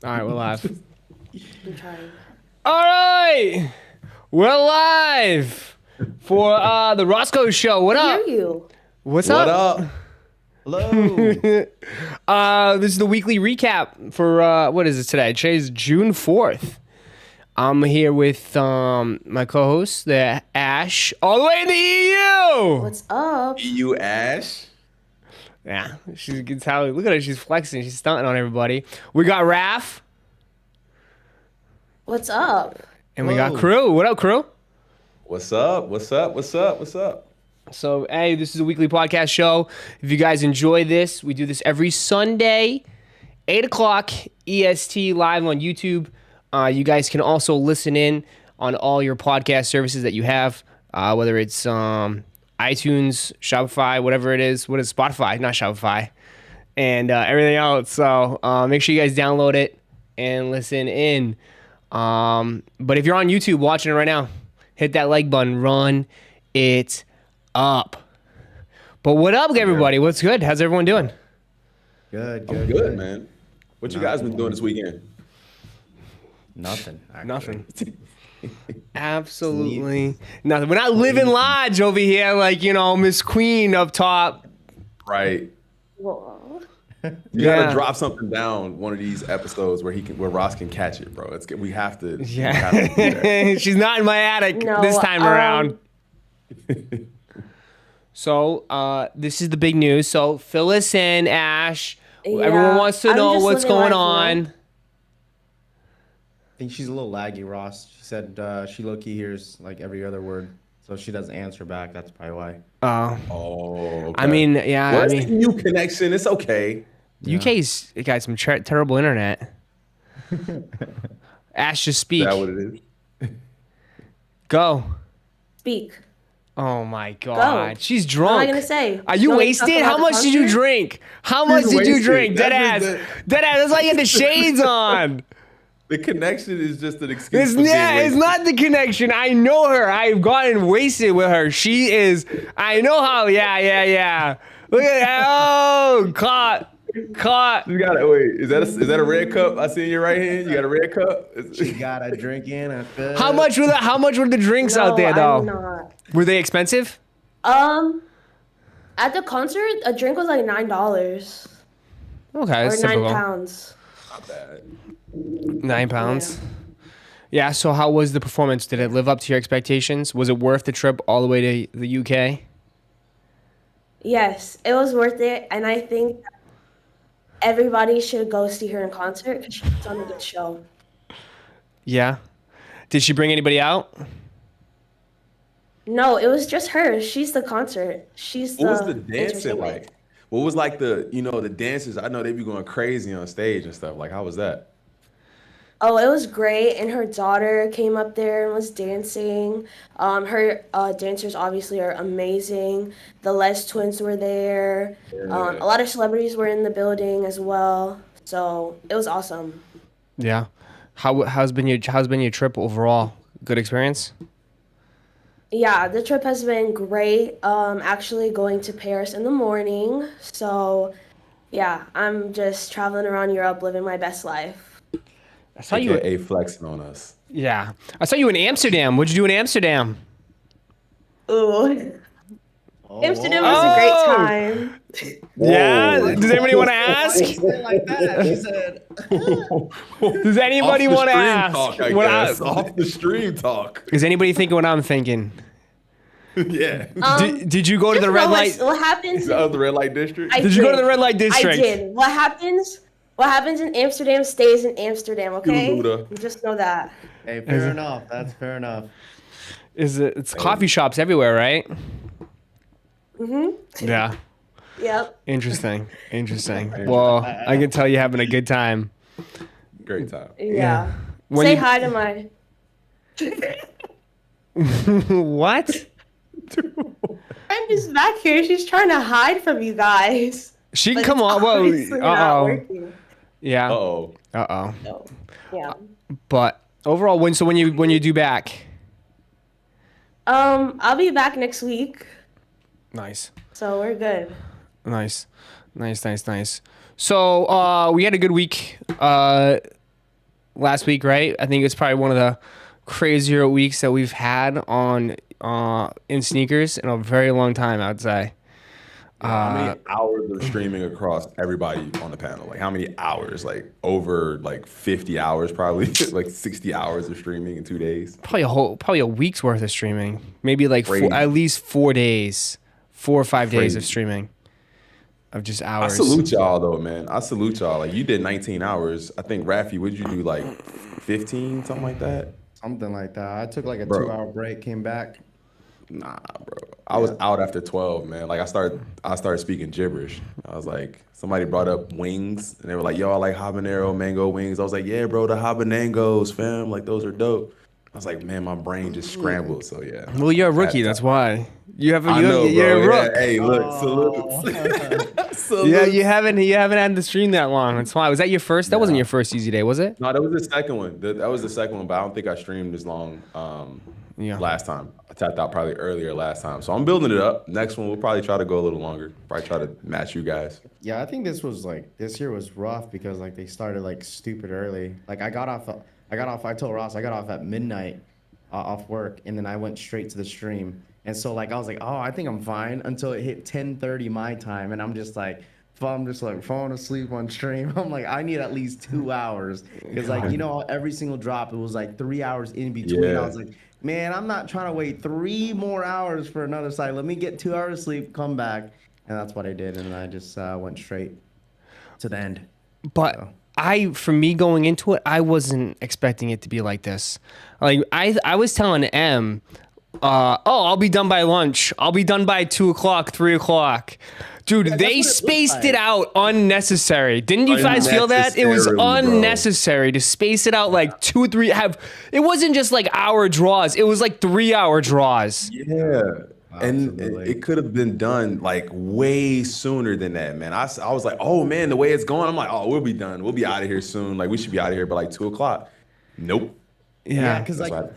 All right, we're live. I'm trying. All right, we're live for the Roszko show. What I up? hear you. What's What up? up? Hello. This is the weekly recap for what is it today? Today's June 4th. I'm here with my co-host, the Ash, all the way in the EU. What's up? You Ash? Yeah, she can tell. Look at her, she's flexing, she's stunting on everybody. We got Raph, What's up? and we got Whoa. Crew. What up, Crew? What's up? What's up? What's up? What's up? So, hey, this is a weekly podcast show. If you guys enjoy this, we do this every Sunday, 8 o'clock EST live on YouTube. You guys can also listen in on all your podcast services that you have, whether it's iTunes, Shopify, whatever it is. What is Spotify? Not Shopify. And everything else. So make sure you guys download it and listen in. But if you're on YouTube watching it right now, hit that like button. Run it up. But what up, everybody? What's good? How's everyone doing? I'm good, man. What you guys been doing this weekend? Nothing. Actually. Nothing. Absolutely nothing. We're not living large over here like, Miss Queen up top. Right. Whoa. You Yeah. gotta drop something down one of these episodes where Ross can catch it, bro. We have to. we Yeah. have to do that. She's not in my attic No, this time around. So, this is the big news. So, fill us in, Ash. Everyone Yeah, wants to I'm know just what's living going life, on. I think she's a little laggy, Ross. She said she low-key hears like every other word, so she doesn't answer back. That's probably why. Oh, Oh. Okay. I mean, yeah, well, I it's mean, a new connection. It's okay. UK's got some terrible internet. Ash, just Is speak. that what it is? Go. Speak. Oh my God, she's drunk. What am I gonna say? Are you wanna wasted? talk How about the much did you concert? drink? How much did you wasted. drink? Dead ass. That is Dead ass. That's why you had the shades on. The connection is just an excuse. It's, for being yeah, it's wasted. not the connection. I know her. I've gotten wasted with her. She is. I know how. Yeah. Look at that. Oh, caught. You got it. Wait, is that a red cup? I see in your right hand. You got a red cup. She got a drink in her cup. How much were the drinks out there I'm though? not. Were they expensive? At the concert, a drink was like $9 Okay, or that's 9 typical. pounds. Not bad. 9 pounds. Yeah. So how was the performance? Did it live up to your expectations? Was it worth the trip all the way to the UK? Yes, it was worth it, and I think everybody should go see her in concert because she puts on a good show. Yeah. Did she bring anybody out? No, it was just her. She's the concert. She's What was the the dancing entertainment. like? What was like the dancers? I know they be going crazy on stage and stuff. Like, how was that? Oh, it was great, and her daughter came up there and was dancing. Her dancers obviously are amazing. The Les twins were there. A lot of celebrities were in the building as well. So it was awesome. Yeah. How's been your trip overall? Good experience? Yeah, the trip has been great. Actually going to Paris in the morning. So yeah, I'm just traveling around Europe, living my best life. I saw you. AKA flexing on us. Yeah. I saw you in Amsterdam. What'd you do in Amsterdam? Ooh. Oh, Amsterdam whoa. was a Oh! great time. Yeah. Does anybody want to ask? She said it like that. She said, Does anybody Off the want to stream ask? Talk, I What guess. Off the stream talk. is anybody thinking what I'm thinking? Yeah. Did you go to the red light? What happens? That was the red light district. I Did you go to the red light district? I did. What happens in Amsterdam stays in Amsterdam, okay? Luda. You just know that. hey, fair enough. That's fair enough. It's coffee shops everywhere, right? Mm-hmm. Yeah. Yep. Interesting. Well, I can tell you're having a good time. Great time. Yeah. When Say you- hi to my. What? I'm just back here. She's trying to hide from you guys. She can But come it's on. Well, obviously not uh-oh. working. Yeah. Uh-oh. Uh-oh. So, yeah. But overall, when you do back? I'll be back next week, Nice. so we're good. Nice. So we had a good week. last week, right? I think it's probably one of the crazier weeks that we've had on in sneakers in a very long time, I'd say. How many hours of streaming across everybody on the panel? Like how many hours? Like over like 50 hours probably, like 60 hours of streaming in 2 days. Probably a week's worth of streaming. Maybe like Crazy. at least 4 days, 4 or 5 days of Crazy. streaming of just I hours. salute y'all though, man. I salute y'all. Like you did 19 hours. I think Rafi, what did you do? Like 15, something like that? Something like that. I took like a Bro. 2-hour break, came back. Nah, bro. I was out after 12, man. Like I started speaking gibberish. I was like, somebody brought up wings and they were like, yo, I like habanero mango wings. I was like, yeah, bro, the habanangos, fam. Like those are dope. I was like, man, my brain just scrambled. So yeah. Well, you're a rookie. That's why you have. I know, You're a bro. rook. Yeah, hey, look, salute. Salute. Yeah, you haven't had the stream that long. That's why. Was that your first? That wasn't your first easy day, was it? No, that was the second one. That was the second one, but I don't think I streamed as long Yeah. last time. I tapped out probably earlier last time. So I'm building it up. Next one, we'll probably try to go a little longer. Probably try to match you guys. Yeah, I think this year was rough because like they started like stupid early. Like I told Ross I got off at midnight off work, and then I went straight to the stream. And so like I was like, oh, I think I'm fine until it hit 10:30 my time, and I'm just like falling asleep on stream. I'm like, I need at least 2 hours because like every single drop it was like 3 hours in between. Yeah. I was like, man, I'm not trying to wait 3 more hours for another side. Let me get 2 hours of sleep, come back, and that's what I did, and I just went straight to the end. But for me going into it, I wasn't expecting it to be like this. Like I was telling M, I'll be done by lunch. I'll be done by 2 o'clock, 3 o'clock. Dude, they spaced it out unnecessary. Didn't you guys feel that? It was Unnecessarily, unnecessary to space it out like 2, 3. It wasn't just like hour draws. It was like 3-hour draws. Yeah. And Absolutely. it could have been done like way sooner than that, man. I was like, oh man, the way it's going, I'm like, oh, we'll be done. We'll be out of here soon. Like we should be out of here by like 2 o'clock. Nope. Yeah, because That's like why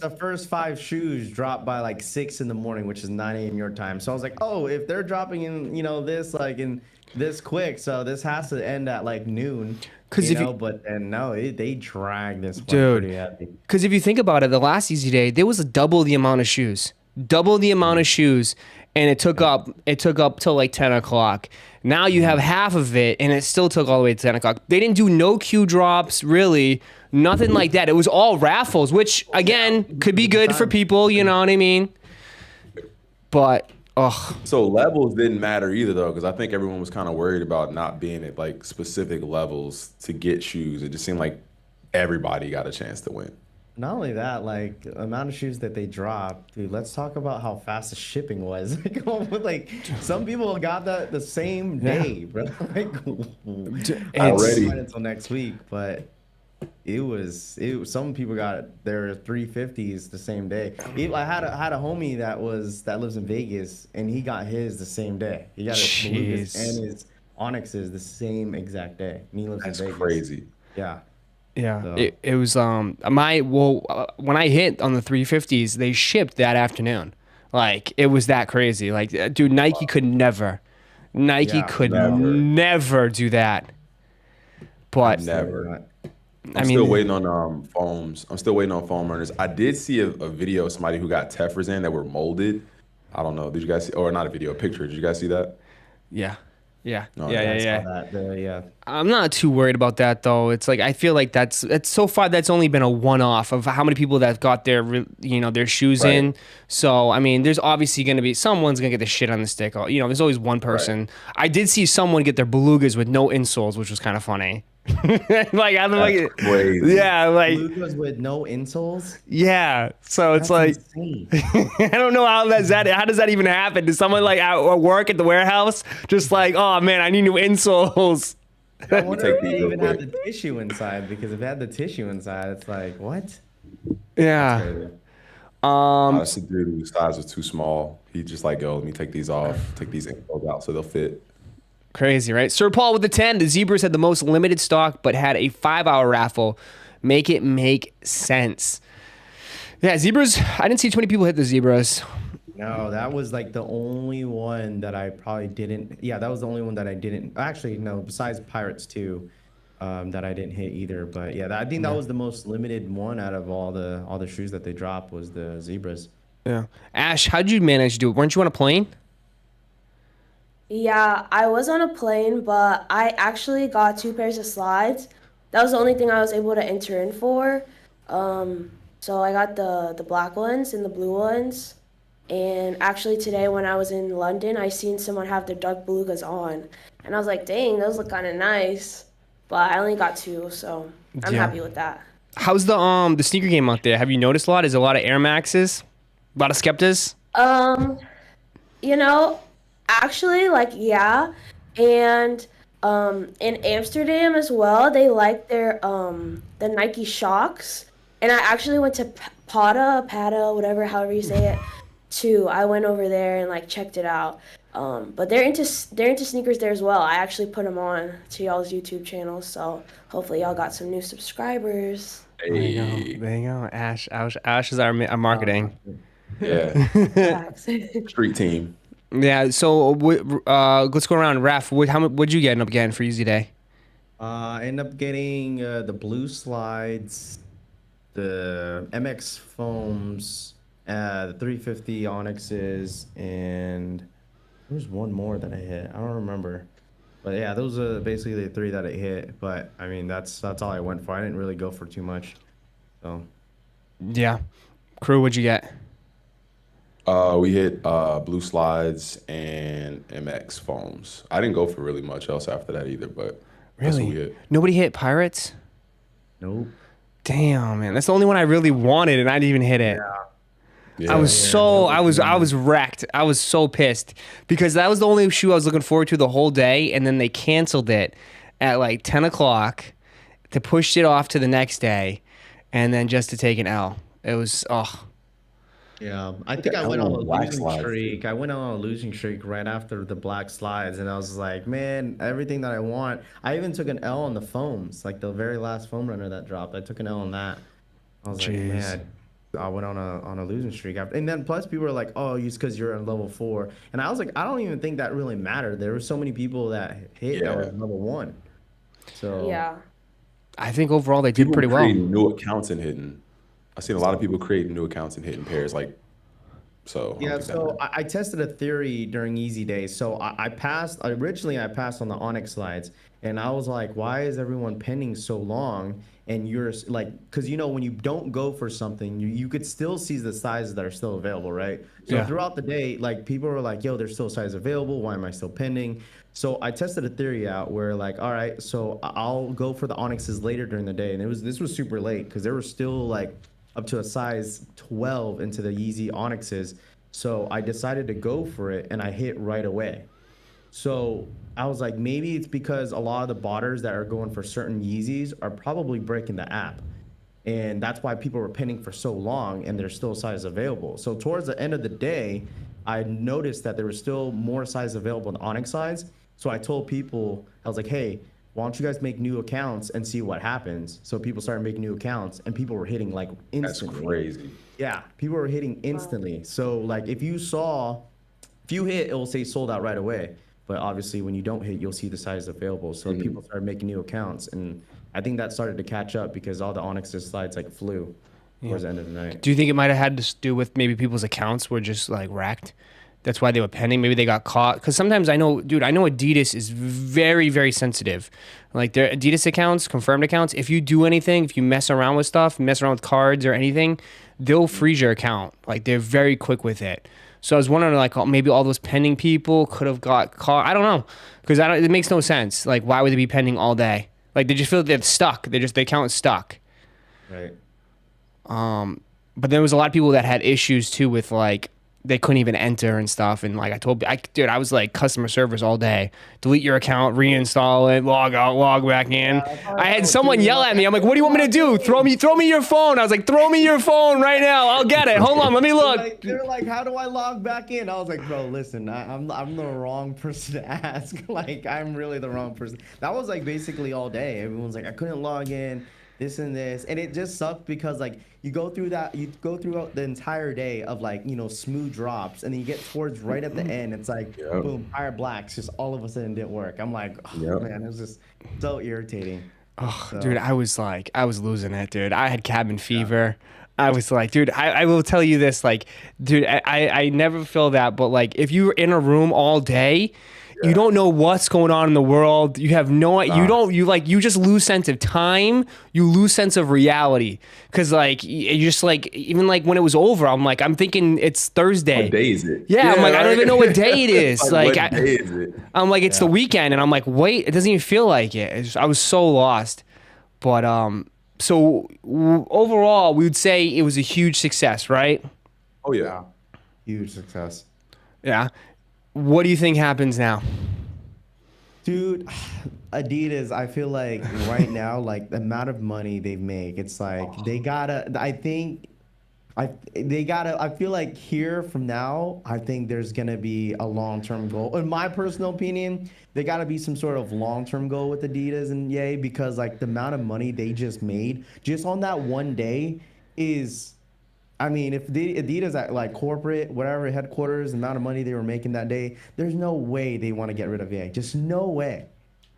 the first 5 shoes dropped by like 6 in the morning, which is 9 a.m. your time. So I was like, oh, if they're dropping in, this like in this quick, so this has to end at like noon. But then no, they dragged this one pretty heavy. Because if you think about it, the last easy day, there was double the amount of shoes. Double the amount of shoes, and it took up till like 10 o'clock. Now you have half of it, and it still took all the way to 10 o'clock. They didn't do no queue drops, really, nothing like that. It was all raffles, which again could be good for people, you know what I mean? But So levels didn't matter either though, because I think everyone was kind of worried about not being at like specific levels to get shoes. It just seemed like everybody got a chance to win. Not only that, like the amount of shoes that they dropped, dude. Let's talk about how fast the shipping was. Like some people got that the same day, bro. Like Already. until next week, but it was. Some people got their 350s the same day. I had a homie that lives in Vegas, and he got his the same day. He got his Belugas and his Onyxes the same exact day. And he lives That's in Vegas. crazy. yeah. So- It was when I hit on the 350s, they shipped that afternoon. Like it was that crazy. Like dude, Nike could never never do that. But Never. I I'm mean, still waiting on foams. I'm still waiting on foam runners. I did see a video of somebody who got Tefers in that were molded. I don't know. Did you guys see? Or not a video, a picture. Did you guys see that? yeah. No, Yeah. Yeah. I'm not too worried about that though. It's like I feel like that's so far that's only been a one-off of how many people that got their shoes Right. in. So I mean, there's obviously going to be someone's going to get the shit on the stick. There's always one person. I did see someone get their belugas with no insoles, which was kind of funny. Like I'm like, Crazy. yeah, like Belugas with no insoles. yeah. So it's like Insane. I don't know how does that even happen? Does someone like at work at the warehouse just like, oh man, I need new insoles? I wonder Take if these they real even had quick. the tissue inside, because if it had the tissue inside, it's like, what? Yeah. That's the dude whose size was too small. He just like, yo, let me take these off, take these ankles out so they'll fit. Crazy, right? Sir Paul with the 10. The Zebras had the most limited stock, but had a 5-hour raffle. Make it make sense. Yeah, Zebras. I didn't see 20 people hit the Zebras. No, that was like the only one that I probably didn't. Yeah, that was the only one that I didn't. Actually, no, besides Pirates too. that I didn't hit either. But yeah, I think that was the most limited one out of all the shoes that they dropped was the zebras. Yeah. Ash, how'd you manage to do it? Weren't you on a plane? Yeah, I was on a plane, but I actually got two pairs of slides. That was the only thing I was able to enter in for. So I got the black ones and the blue ones. And actually today when I was in London, I seen someone have their dark belugas on. And I was like, dang, those look kind of nice. But I only got two, so I'm Yeah. happy with that. How's the sneaker game out there? Have you noticed a lot? Is there a lot of Air Maxes? A lot of Skeptas? Um, You know, actually, like, yeah. And in Amsterdam as well, they like their the Nike Shocks. And I actually went to Pada, whatever, however you say it, too. I went over there and like checked it out. But they're into sneakers there as well. I actually put them on to y'all's YouTube channel, so hopefully y'all got some new subscribers. There you go. Hey, There you go. Ash is our marketing. yeah, Facts. street team. Yeah. So let's go around. Raf, what'd you get up again for Easy Day? I end up getting the blue slides, the MX foams, the 350 Onyxes, and there was one more that I hit. I don't remember. But yeah, those are basically the three that I hit. But I mean, that's all I went for. I didn't really go for too much. So Yeah. Crew, what'd you get? We hit blue slides and MX foams. I didn't go for really much else after that either, but that's what we Really? hit. Nobody hit Pirates? nope. Damn, man. That's the only one I really wanted, and I didn't even hit it. Yeah. I was wrecked. I was so pissed because that was the only shoe I was looking forward to the whole day, and then they canceled it at like 10 o'clock to push it off to the next day, and then just to take an L. It was Yeah, I think I I went went on a on black losing slides, streak. I went on a losing streak right after the black slides, and I was like, man, everything that I want. I even took an L on the foams, like the very last foam runner that dropped. I took an L on that. I was like, Jeez. man, I went on a losing streak after, and then plus people were like, oh, it's because you're on level 4, and I was like, I don't even think that really mattered. There were so many people that hit that was Yeah. level 1. So Yeah. I think overall they did People pretty well. creating new accounts and hitting. I've seen a lot of people creating new accounts and hitting pairs. Like, so I don't yeah, think that so matters. I tested a theory during Easy Days. So I passed, originally I passed on the Onyx slides, and I was like, why is everyone pending so long? And you're like, because when you don't go for something, you could still see the sizes that are still available, right? So Yeah. throughout the day, like people were like, yo, there's still sizes available. Why am I still pending? So I tested a theory out where like, all right, so I'll go for the Onyxes later during the day. And this was super late because there were still like up to a size 12 into the Yeezy Onyxes. So I decided to go for it and I hit right away. So I was like, maybe it's because a lot of the botters that are going for certain Yeezys are probably breaking the app. And that's why people were pinning for so long and there's still size available. So towards the end of the day, I noticed that there was still more size available in Onyx size. So I told people, I was like, hey, why don't you guys make new accounts and see what happens? So people started making new accounts and people were hitting like That's instantly. crazy. Yeah, people were hitting instantly. So like if you hit, it will say sold out right away. But obviously when you don't hit, you'll see the size available. So people started making new accounts, and I think that started to catch up because all the Onyx's slides like flew towards the end of the night. Do you think it might have had to do with maybe people's accounts were just like racked? That's why they were pending. Maybe they got caught. Because sometimes I know Adidas is very, very sensitive. Like their Adidas accounts, confirmed accounts, if you do anything, if you mess around with stuff, mess around with cards or anything, they'll freeze your account. Like they're very quick with it. So I was wondering, like, maybe all those pending people could have got caught. I don't know, because it makes no sense. Like, why would they be pending all day? Like, they just feel like they're stuck. Their account is stuck. Right. But there was a lot of people that had issues too with like they couldn't even enter and stuff. And like I was like customer service all day. Delete your account, reinstall it, log out, log back in. I had someone yell at me. I'm like, "What do you want me to do? Throw me your phone." I was like, "Throw me your phone right now. I'll get it. Hold on, let me look." They're like, how do I log back in? I was like, bro, listen, I'm the wrong person to ask. Like, I'm really the wrong person. That was like basically all day. Everyone's like, I couldn't log in, this and this, and it just sucked because like you go through the entire day of like smooth drops, and then you get towards right at the end, it's like boom, Fire Blacks just all of a sudden didn't work. I'm like, oh, man, it was just so irritating. Oh, So, dude, I was losing it, dude. I had cabin fever. I was like, dude, I will tell you this, like, dude, I never feel that, but like, if you're in a room all day, you Yeah. don't know what's going on in the world. You have you Nah. don't, you like, you just lose sense of time. You lose sense of reality. Cause like, you just like, even like when it was over, I'm thinking it's Thursday. What day is it? Yeah, I'm like, I don't right? even know what day it It's is. like, Like, what day is it? I'm like, it's the weekend, and I'm like, wait, it doesn't even feel like it. I was so lost. But so overall, we would say it was a huge success, right? Oh yeah. huge success. Yeah. What do you think happens now? Dude, Adidas, I feel like right now, like the amount of money they make, it's like they gotta, I feel like here from now, I think there's gonna be a long-term goal. In my personal opinion, there gotta be some sort of long-term goal with Adidas and Ye, because like the amount of money they just made just on that one day is, I mean, if the Adidas at like corporate, whatever headquarters, the amount of money they were making that day, there's no way they want to get rid of Ye. Just no way.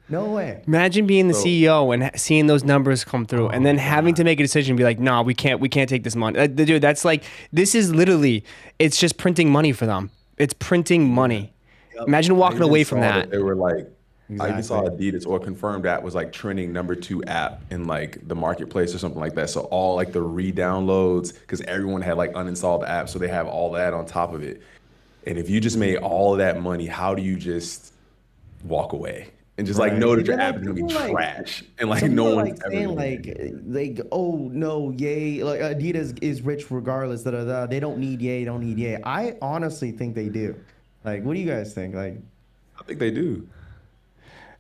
No way. Imagine being the So- CEO and seeing those numbers come through, and then having to make a decision, and be like, "Nah, we can't take this money." Dude, that's like, this is literally, it's just printing money for them. It's printing money. Imagine I walking even away from saw that. They were like, I even saw Exactly. Adidas or confirmed that was like trending #2 app in like the marketplace or something like that. So all like the re-downloads, because everyone had like uninstalled the app, so they have all that on top of it. And if you just made all of that money, how do you just walk away and just like Right. know that And your then, app like, is gonna be people, like, trash and like some people no are one's like ever saying gonna be- like, oh no, Ye, like Adidas is rich regardless. Da, da, da. They don't need Ye. Don't need Ye. I honestly think they do. Like, what do you guys think? Like, I think they do.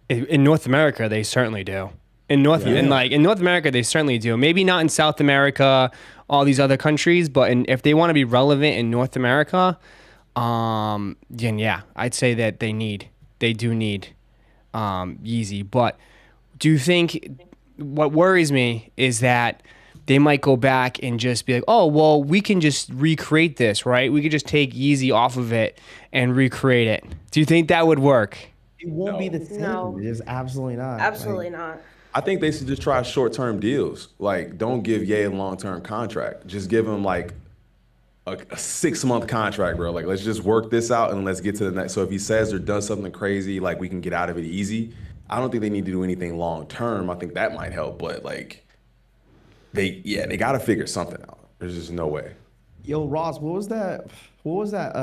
In North America, they certainly do. In North Yeah. in like in North America, they certainly do. Maybe not in South America, all these other countries, but if they want to be relevant in North America, then yeah, I'd say that they do need Yeezy. But do you think, what worries me is that they might go back and just be like, oh, well, we can just recreate this, right? We could just take Yeezy off of it and recreate it. Do you think that would work? it won't be the same. No. It's absolutely not. Absolutely Like, not. I think they should just try short-term deals. Like, don't give Ye a long-term contract. Just give him like a 6-month contract, bro. Like, let's just work this out and let's get to the next. So if he says or does something crazy, like we can get out of it easy. I don't think they need to do anything long-term. I think that might help, but like, they got to figure something out. There's just no way. Yo, Ross, what was that? What was that?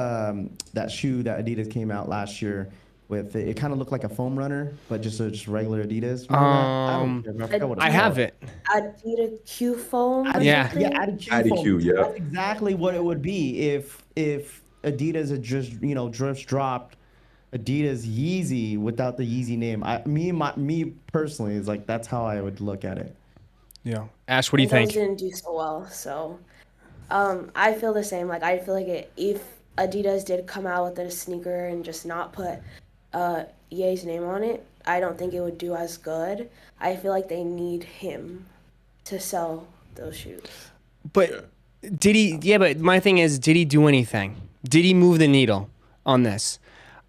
That shoe that Adidas came out last year with? It kind of looked like a foam runner, but just regular Adidas. Remember that? I forgot what it's I have called. it. Adidas Q foam. or Yeah. something? Yeah, Q Addy foam. Q, yeah. That's exactly what it would be if Adidas had just dropped Adidas Yeezy without the Yeezy name. Me personally is like that's how I would look at it. Yeah. Ash, what do you Those think? didn't do so well, so I feel the same. Like I feel like if Adidas did come out with a sneaker and just not put Ye's name on it, I don't think it would do as good. I feel like they need him to sell those shoes. But did he? Yeah, but my thing is, did he do anything? Did he move the needle on this?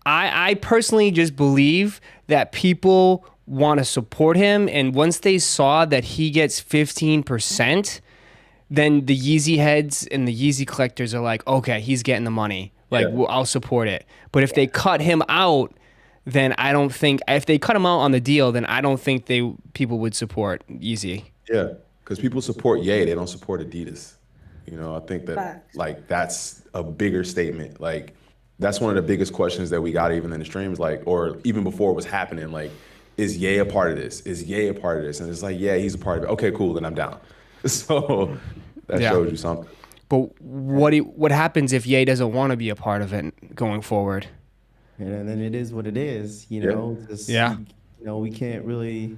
I personally just believe that people want to support him, and once they saw that he gets 15%, then the Yeezy heads and the Yeezy collectors are like, okay, he's getting the money. Like, Yeah. well, I'll support it. But if they cut him out, then I don't think, if they cut him out on the deal, then I don't think people would support Yeezy. Yeah, because people support Ye, they don't support Adidas. You know, I think that Facts. like that's a bigger statement. Like that's one of the biggest questions that we got even in the streams, like, or even before it was happening. Like, is Ye a part of this? Is Ye a part of this? And it's like, yeah, he's a part of it. Okay, cool, then I'm down. So that Yeah. shows you something. But what happens if Ye doesn't want to be a part of it going forward? And then it is what it is, you Yeah. know. Just, Yeah. we can't really.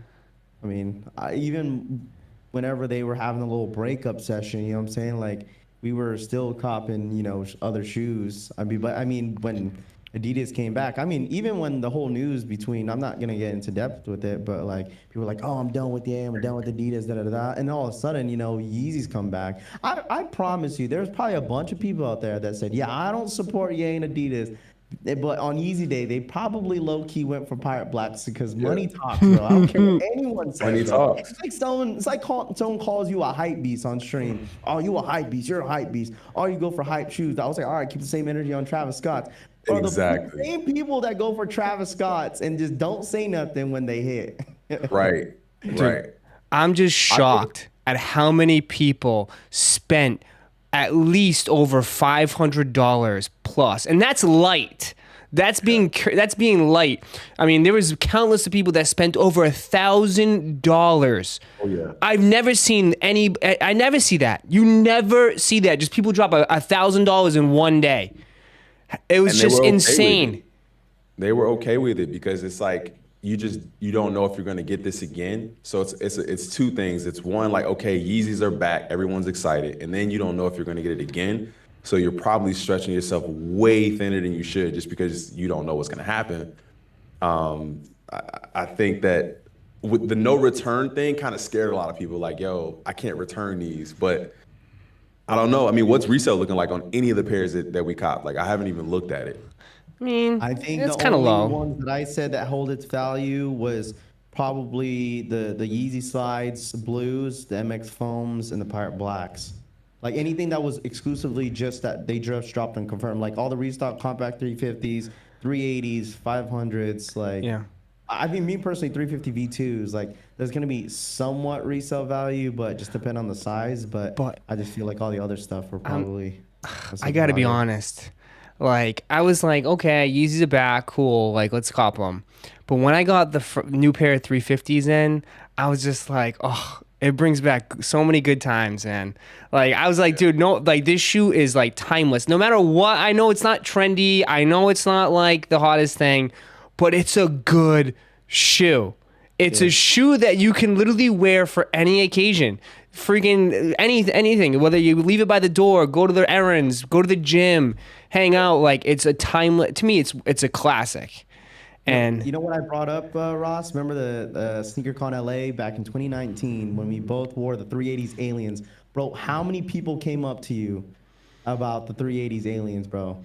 I mean, even whenever they were having a little breakup session, you know what I'm saying? Like, we were still copping, other shoes. I mean, when Adidas came back, I mean, even when the whole news between, I'm not gonna get into depth with it, but like people were like, oh, I'm done with I'm done with Adidas, da da da, and all of a sudden, Yeezys come back. I promise you, there's probably a bunch of people out there that said, yeah, I don't support Ye and Adidas But on Easy Day, they probably low key went for Pirate Blacks because money talks, bro. I don't care what anyone says. Money Bro. talks. It's like someone calls you a hype beast on stream. Oh, you a hype beast? You're a hype beast. Oh, you go for hype shoes. I was like, all right, keep the same energy on Travis Scott. Bro, Exactly. The same people that go for Travis Scott's and just don't say nothing when they hit. Right. Right. I'm just shocked at how many people spent at least over $500 plus, and that's light. That's being light. I mean, there was countless of people that spent over $1,000. Oh yeah. I've never seen any. I never see that. You never see that. Just people drop $1,000 in one day. It was And they just were okay with insane. it. They were okay with it because it's like you don't know if you're gonna get this again. So it's two things. It's one, like, okay, Yeezys are back, everyone's excited, and then you don't know if you're gonna get it again. So you're probably stretching yourself way thinner than you should just because you don't know what's gonna happen. I think that with the no return thing kind of scared a lot of people, like, yo, I can't return these. But I don't know. I mean, what's resale looking like on any of the pairs that we cop? Like, I haven't even looked at it. I mean, I think it's the kind of only low. ones that I said that hold its value was probably the Yeezy Slides Blues, the MX Foams, and the Pirate Blacks. Like anything that was exclusively just that they just dropped and confirmed, like all the restock compact 350s, 380s, 500s, like Yeah. I mean, me personally, 350 V2s, like there's gonna be somewhat resale value, but just depend on the size. But I just feel like all the other stuff were probably. I gotta be honest. Like, I was like, okay, Yeezys are back, cool. Like, let's cop them. But when I got the new pair of 350s in, I was just like, oh, it brings back so many good times, man. Like, I was like, dude, no, like this shoe is like timeless. No matter what, I know it's not trendy. I know it's not like the hottest thing, but it's a good shoe. It's a shoe that you can literally wear for any occasion. Freaking anything, whether you leave it by the door, go to the errands, go to the gym, hang out. Like, it's a timeless, to me, it's a classic. And you know what I brought up, Ross? Remember the SneakerCon LA back in 2019 when we both wore the 380s Aliens? Bro, how many people came up to you about the 380s Aliens, bro?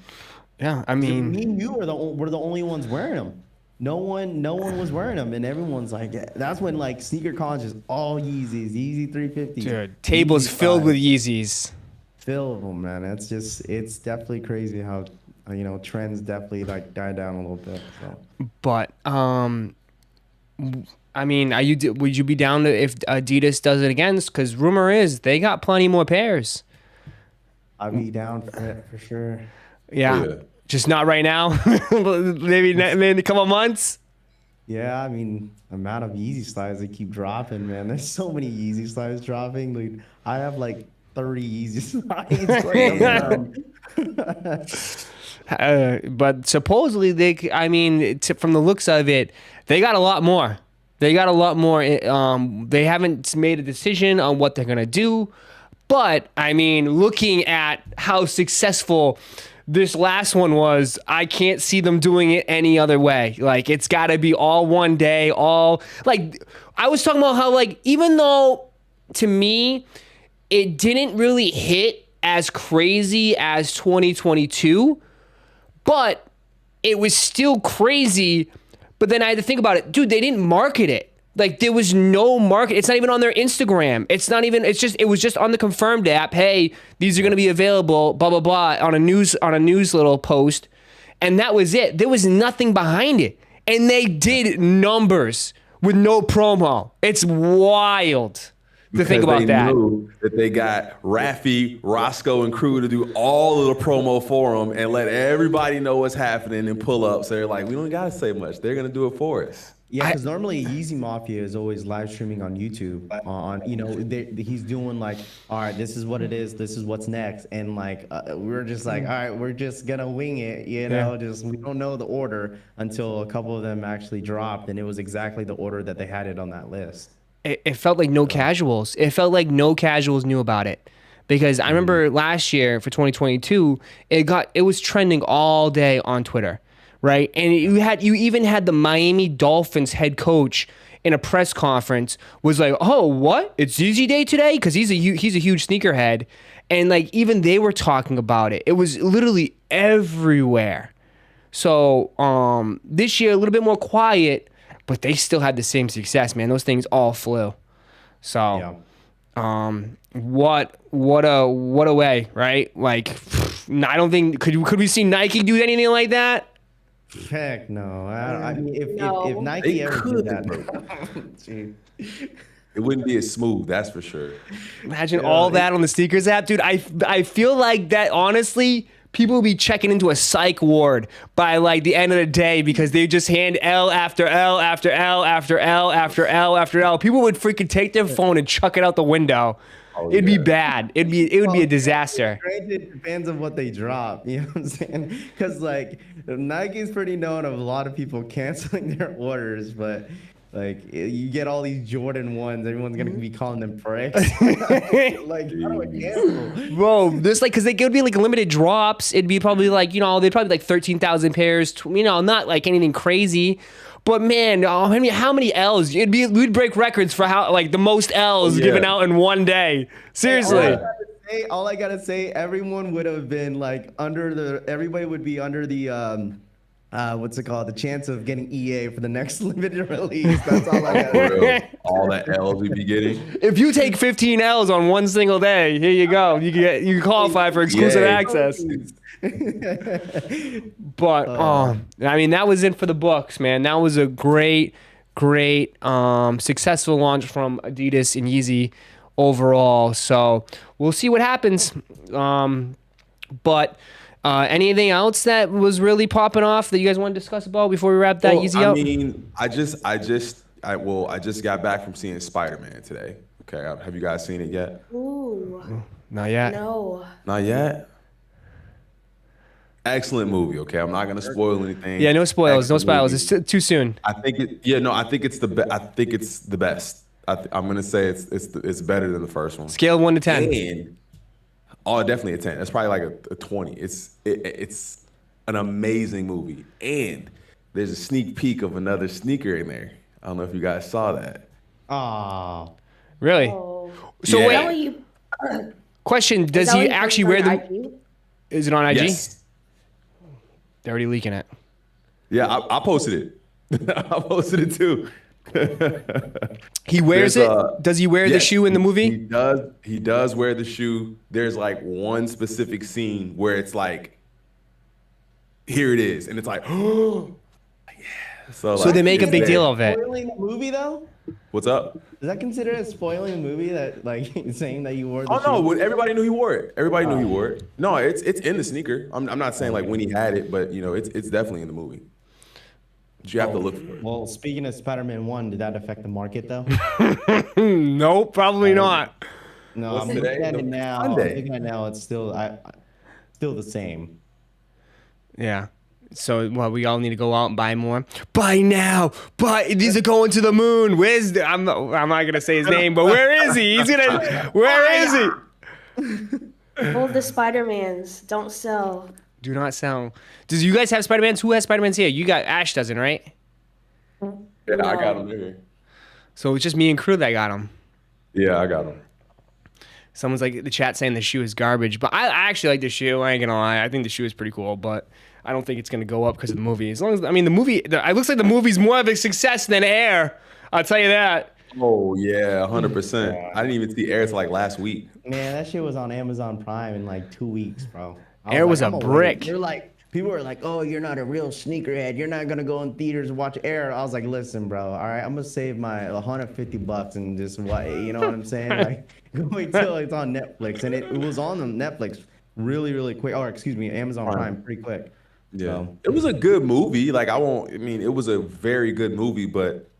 yeah, I mean, Me and you were the only ones wearing them. No one was wearing them, and everyone's like, yeah. That's when like SneakerCon just all Yeezys, Yeezy 350s. dude, tables Yeezy filled 5s. with Yeezys. Filled with them, man. It's definitely crazy how trends definitely like die down a little bit. So. But I mean, would you be down to if Adidas does it again? Because rumor is they got plenty more pairs. I'd be down for it for sure. Yeah, Yeah. just not right now. maybe in a couple months. Yeah, I mean, amount of Yeezy slides they keep dropping, man. There's so many Yeezy slides dropping. Like, I have like 30 Yeezy slides. But supposedly from the looks of it, they got a lot more. They got a lot more. They haven't made a decision on what they're gonna do, but I mean, looking at how successful this last one was, I can't see them doing it any other way. Like, it's got to be all one day. All like, I was talking about how, like, even though to me it didn't really hit as crazy as 2022. But it was still crazy. But then I had to think about it. Dude, they didn't market it. Like, there was no market. It's not even on their Instagram. It was just on the confirmed app. Hey, these are going to be available, blah, blah, blah, on a news little post. And that was it. There was nothing behind it. And they did numbers with no promo. It's wild to think about that. Knew that they got Rafi, Roszko, and crew to do all of the promo for them and let everybody know what's happening and pull up. So they're like, we don't gotta say much. They're gonna do it for us. Yeah, because normally Yeezy Mafia is always live streaming on YouTube. He's doing like, all right, this is what it is. This is what's next, and like we're just like, all right, we're just gonna wing it. Just we don't know the order until a couple of them actually dropped, and it was exactly the order that they had it on that list. It felt like no casuals. It felt like no casuals knew about it. Because I remember last year for 2022, it was trending all day on Twitter, right? And you even had the Miami Dolphins head coach in a press conference was like, "Oh, what? It's Yeezy Day today?" Because he's a huge sneakerhead, and like even they were talking about it. It was literally everywhere. So this year a little bit more quiet, but they still had the same success, man. Those things all flew. So what a way, right? Like I don't think could we see Nike do anything like that? Heck no. I mean, if Nike They ever could, did that, bro. gee. It wouldn't be as smooth, that's for sure. Imagine all that on the sneakers app, dude. I feel like that honestly, people will be checking into a psych ward by like the end of the day because they just hand L after L after L after L after L after L. People would freaking take their phone and chuck it out the window. Oh, It'd be yeah. bad. It would be a disaster. Granted, it depends on what they drop. You know what I'm saying? Because like Nike's pretty known of a lot of people canceling their orders, but like you get all these Jordan ones, everyone's gonna be calling them pricks. Like, how do I cancel? Bro, this like, cause it would be like limited drops. It'd be probably like, they'd probably like 13,000 pairs, not like anything crazy. But man, how many L's? We'd break records for how like the most L's given out in one day. Seriously. All I gotta say, everyone would have been like everybody would be under the what's it called? The chance of getting EA for the next limited release. That's all I got. All that L's we be getting. If you take 15 L's on one single day, here you go. You can qualify for exclusive access. But I mean, that was it for the books, man. That was a great successful launch from Adidas and Yeezy overall. So we'll see what happens. But anything else that was really popping off that you guys want to discuss about before we wrap that Yeezy out? I mean, I just got back from seeing Spider-Man today. Okay, have you guys seen it yet? Ooh. Not yet. No. Not yet. Excellent movie. Okay, I'm not gonna spoil anything. Yeah, no spoilers. Excellent No spoilers. movie. It's too soon. I think it's the best. I'm gonna say it's better than the first one. Scale 1 to 10. And definitely a 10. That's probably like a 20. It's an amazing movie. And there's a sneak peek of another sneaker in there. I don't know if you guys saw that. Oh, Really? Oh. So Yeah. Is that what wait. you, Question: is Does that what he you actually posted wear on the? IG? Is it on IG? Yes. They're already leaking it. Yeah, I posted it. I posted it too. He wears There's, it. Does he wear the yes, shoe in the He movie? does. He does wear the shoe. There's like one specific scene where it's like, here it is, and it's like, oh, yeah. So So they make a big deal of it. spoiling the movie though? What's up? Is that considered as spoiling the movie that like saying that you wore the Oh no! shoe? Well, everybody knew he wore it. Everybody knew he wore it. No, it's in the sneaker. I'm not saying like when he had it, but it's definitely in the movie. But you have to look for it. Well, speaking of Spider-Man 1, did that affect the market though? Nope, probably not. No, What's I'm today? looking at it now. I'm Sunday. looking at it now. It's still still the same. Yeah. So we all need to go out and buy more. Buy now. Buy. These are going to the moon. I'm not gonna say his name, but where is he? Where is he? All the Spider-Mans don't sell. Do not sound. Does you guys have Spider-Mans? Who has Spider-Mans here? You got Ash doesn't, right? Yeah, I got him there. So it's just me and Crew that got him. Yeah, I got him. Someone's like the chat saying the shoe is garbage, but I actually like the shoe. I ain't gonna lie. I think the shoe is pretty cool, but I don't think it's gonna go up because of the movie. As long as the movie, it looks like the movie's more of a success than Air. I'll tell you that. Oh yeah, 100%. I didn't even see Air till like last week. Man, that shit was on Amazon Prime in like 2 weeks, bro. Air was a I'm gonna brick. wait. They're like, people are like, oh, you're not a real sneakerhead. You're not gonna go in theaters and watch Air. I was like, listen, bro. All right, I'm gonna save my $150 and just you know what I'm saying? Like, wait till it's on Netflix, and it was on Netflix really quick. Or excuse me, Amazon Prime pretty quick. Yeah, So, it was a good movie. Like it was a very good movie, but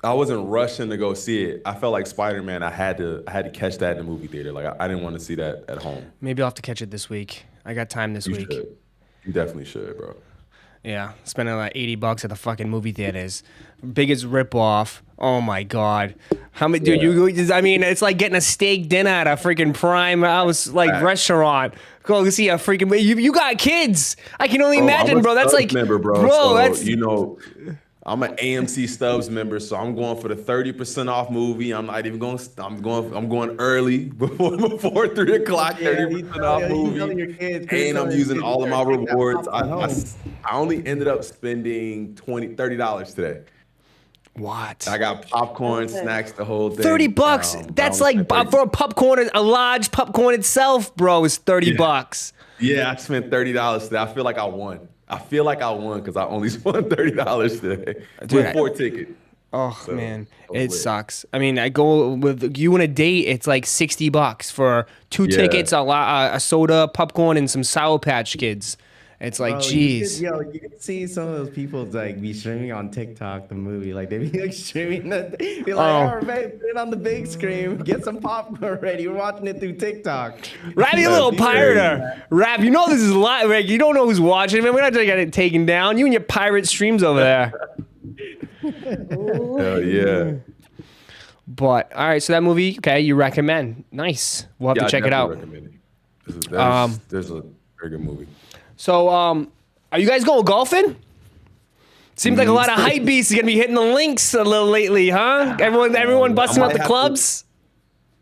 I wasn't rushing to go see it. I felt like Spider-Man. I had to catch that in the movie theater. Like I didn't want to see that at home. Maybe I'll have to catch it this week. I got time this You week. should. You definitely should, bro. Yeah, spending like $80 at the fucking movie theaters. Biggest ripoff. Oh my god. How many? Dude, I mean, it's like getting a steak dinner at a freaking Prime House restaurant. Go see a freaking. You got kids. I can only imagine, I'm a bro. That's Subs like, member, bro. bro. So, That's I'm an AMC Stubs member, so I'm going for the 30% off movie. I'm not even going. I'm going early before 3 o'clock. 30% off movie, and I'm using all of my rewards. I only ended up spending $30 today. What? I got popcorn, snacks, the whole thing. $30. That's like for a popcorn, a large popcorn itself, bro, is $30. Yeah, I spent $30 today. I feel like I won. Because I only spent $30 today with 4 tickets. Oh man, it sucks. I mean, I go with you on a date. It's like $60 for 2 tickets, a soda, popcorn, and some Sour Patch Kids. It's like, geez. You can see some of those people like be streaming on TikTok the movie. Like they be like streaming that. Be like, oh, babe, put it on the big screen. Get some popcorn ready. We're watching it through TikTok. Rap, you little pirate. Rap, you know this is live. Like, you don't know who's watching. Man, we're not trying to get it taken down. You and your pirate streams over there. Hell yeah. But all right, so that movie, okay, you recommend? Nice. We'll have to check it out. Recommend it. There's a very good movie. So, are you guys going golfing? Seems like a lot of hype beasts are gonna be hitting the links a little lately, huh? Everyone busting out the clubs.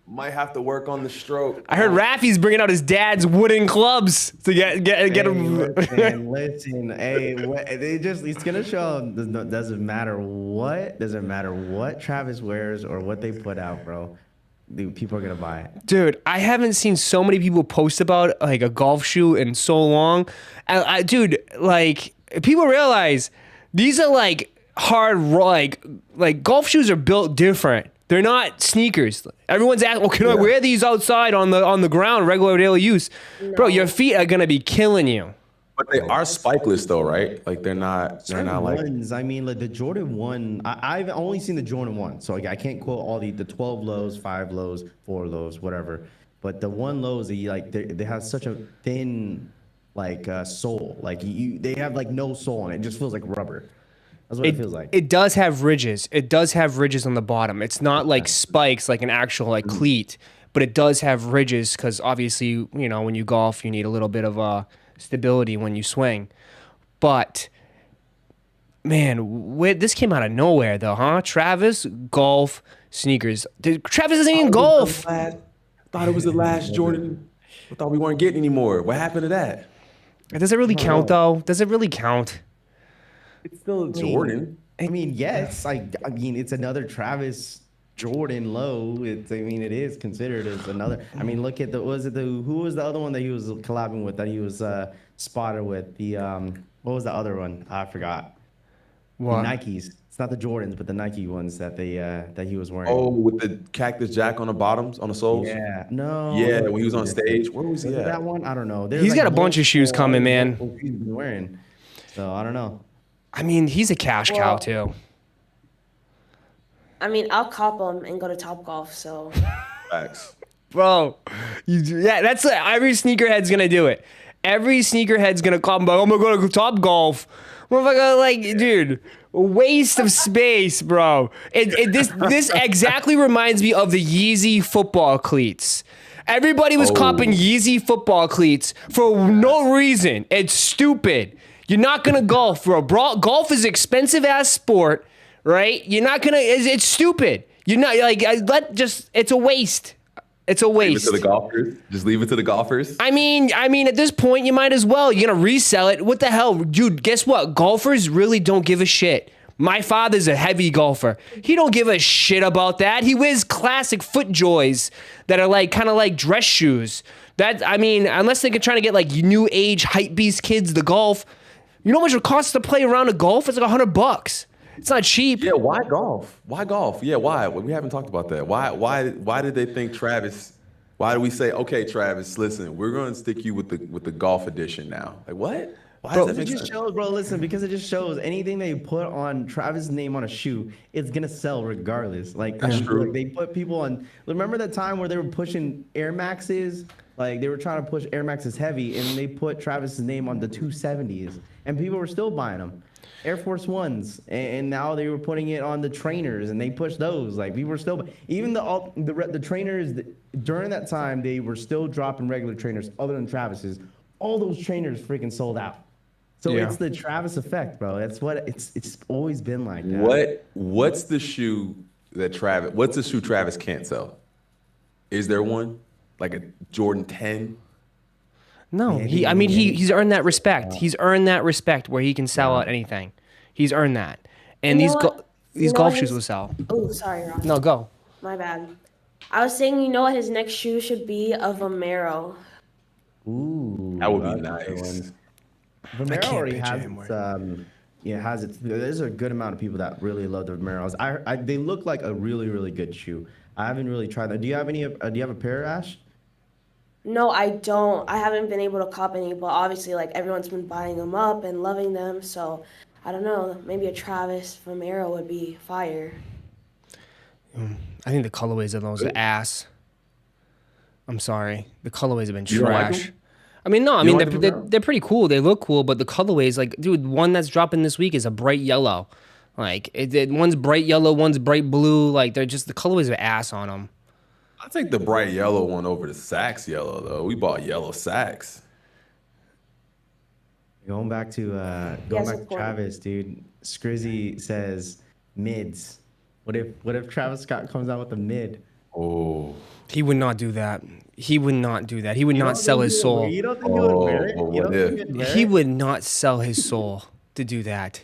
Might have to work on the stroke. I heard Rafi's bringing out his dad's wooden clubs to get him. Listen, it's gonna show. Doesn't matter what Travis wears or what they put out, bro. Dude, people are gonna buy it. Dude, I haven't seen so many people post about like a golf shoe in so long. Dude, like people realize these are like hard, like golf shoes are built different. They're not sneakers. Everyone's asking, "Well, can I wear these outside on the ground, regular daily use?" No. Bro, your feet are gonna be killing you. But they are spikeless though, right? Like they're not like ones. I mean, like the Jordan 1, I've only seen the Jordan 1, so like, I can't quote all the 12 lows, 5 lows, 4 lows, whatever. But the 1 lows, they have such a thin sole. Like they have like no sole on it. It just feels like rubber. That's what it feels like. It does have ridges. It does have ridges on the bottom. It's not like spikes like an actual like cleat, but it does have ridges because obviously, you know, when you golf, you need a little bit of stability when you swing. But man, this came out of nowhere though, huh? Travis, golf, sneakers. Travis isn't even golf. Thought it was the last Jordan. I thought we weren't getting anymore. What happened to that? Does it really count though? Does it really count? It's still Jordan. I mean, yes. I mean, it's another Travis Jordan low. It is considered as another. I mean, look at who was the other one that he was collabing with that he was spotted with? What was the other one? I forgot. What? The Nikes. It's not the Jordans, but the Nike ones that he was wearing. Oh, with the Cactus Jack on the bottoms, on the soles? Yeah. No. Yeah, when he was on stage. Where was he at? That one? I don't know. He's got a bunch of shoes coming, man. He's been wearing. So I don't know. I mean, he's a cash cow too. I mean, I'll cop them and go to Topgolf. So. Facts. Bro, that's every sneakerhead's gonna do it. Every sneakerhead's gonna cop them. I'm gonna go to Topgolf. Motherfucker, like, dude, waste of space, bro. This exactly reminds me of the Yeezy football cleats. Everybody was copping Yeezy football cleats for no reason. It's stupid. You're not gonna golf, bro. Golf is expensive ass sport, right? You're not gonna. It's stupid. You're not like. It's a waste. It's a waste. Leave it to the golfers. Just leave it to the golfers. I mean, at this point, you might as well. You're gonna resell it. What the hell, dude? Guess what? Golfers really don't give a shit. My father's a heavy golfer. He don't give a shit about that. He wears classic FootJoys that are like kind of like dress shoes. Unless they're trying to get like new age hype beast kids to golf. You know how much it costs to play around a golf? It's like $100. It's not cheap. Yeah, why golf? Why golf? Yeah, why? We haven't talked about that. Why did they think Travis? Why do we say, okay, Travis, listen, we're going to stick you with the golf edition now? Like what? Why does that make sense? Listen, because it just shows anything they put on Travis' name on a shoe, it's gonna sell regardless. Like that's true. Like they put people on. Remember that time where they were pushing Air Maxes? Like they were trying to push Air Maxes heavy, and they put Travis' name on the 270s, and people were still buying them. Air Force Ones, and now they were putting it on the trainers, and they pushed those. Like people were still, even the trainers during that time, they were still dropping regular trainers other than Travis's. All those trainers freaking sold out. So Yeah. it's the Travis effect, bro. That's what it's always been like that. What's the shoe What's the shoe Travis can't sell? Is there one? Like a Jordan 10? No, Maybe, he's earned that respect. He's earned that respect where he can sell out anything. He's earned that. And You know what? these You know golf what shoes his- will sell. Oh, sorry, Ross. No, go. My bad. I was saying, you know what his next shoe should be? A Vomero. Ooh, That would be that's a good nice. one. Vomero can't already picture has him its, yeah, has its. There's a good amount of people that really love the Vomeros. They look like a really, really good shoe. I haven't really tried that. Do you have any? Do you have a pair, Ash? No, I don't. I haven't been able to cop any, but obviously, like, everyone's been buying them up and loving them. So, I don't know. Maybe a Travis Vomero would be fire. I think the colorways of those are ass. I'm sorry. The colorways have been You don't like trash. 'em? I mean, no, I You mean, don't like the Vomero? they're pretty cool. They look cool, but the colorways, like, dude, one that's dropping this week is a bright yellow. Like, one's bright yellow, one's bright blue. Like, they're just, the colorways are ass on them. I take the bright yellow one over the Saks yellow though. We bought yellow Saks. Going back to Yes, back of to course. Travis, dude. Scrizzy says mids. What if Travis Scott comes out with a mid? Oh. He would not do that. He would not do that. He would not sell his soul. You don't think he would wear it? Oh, You don't what think if? he'd wear He it? would not sell his soul to do that.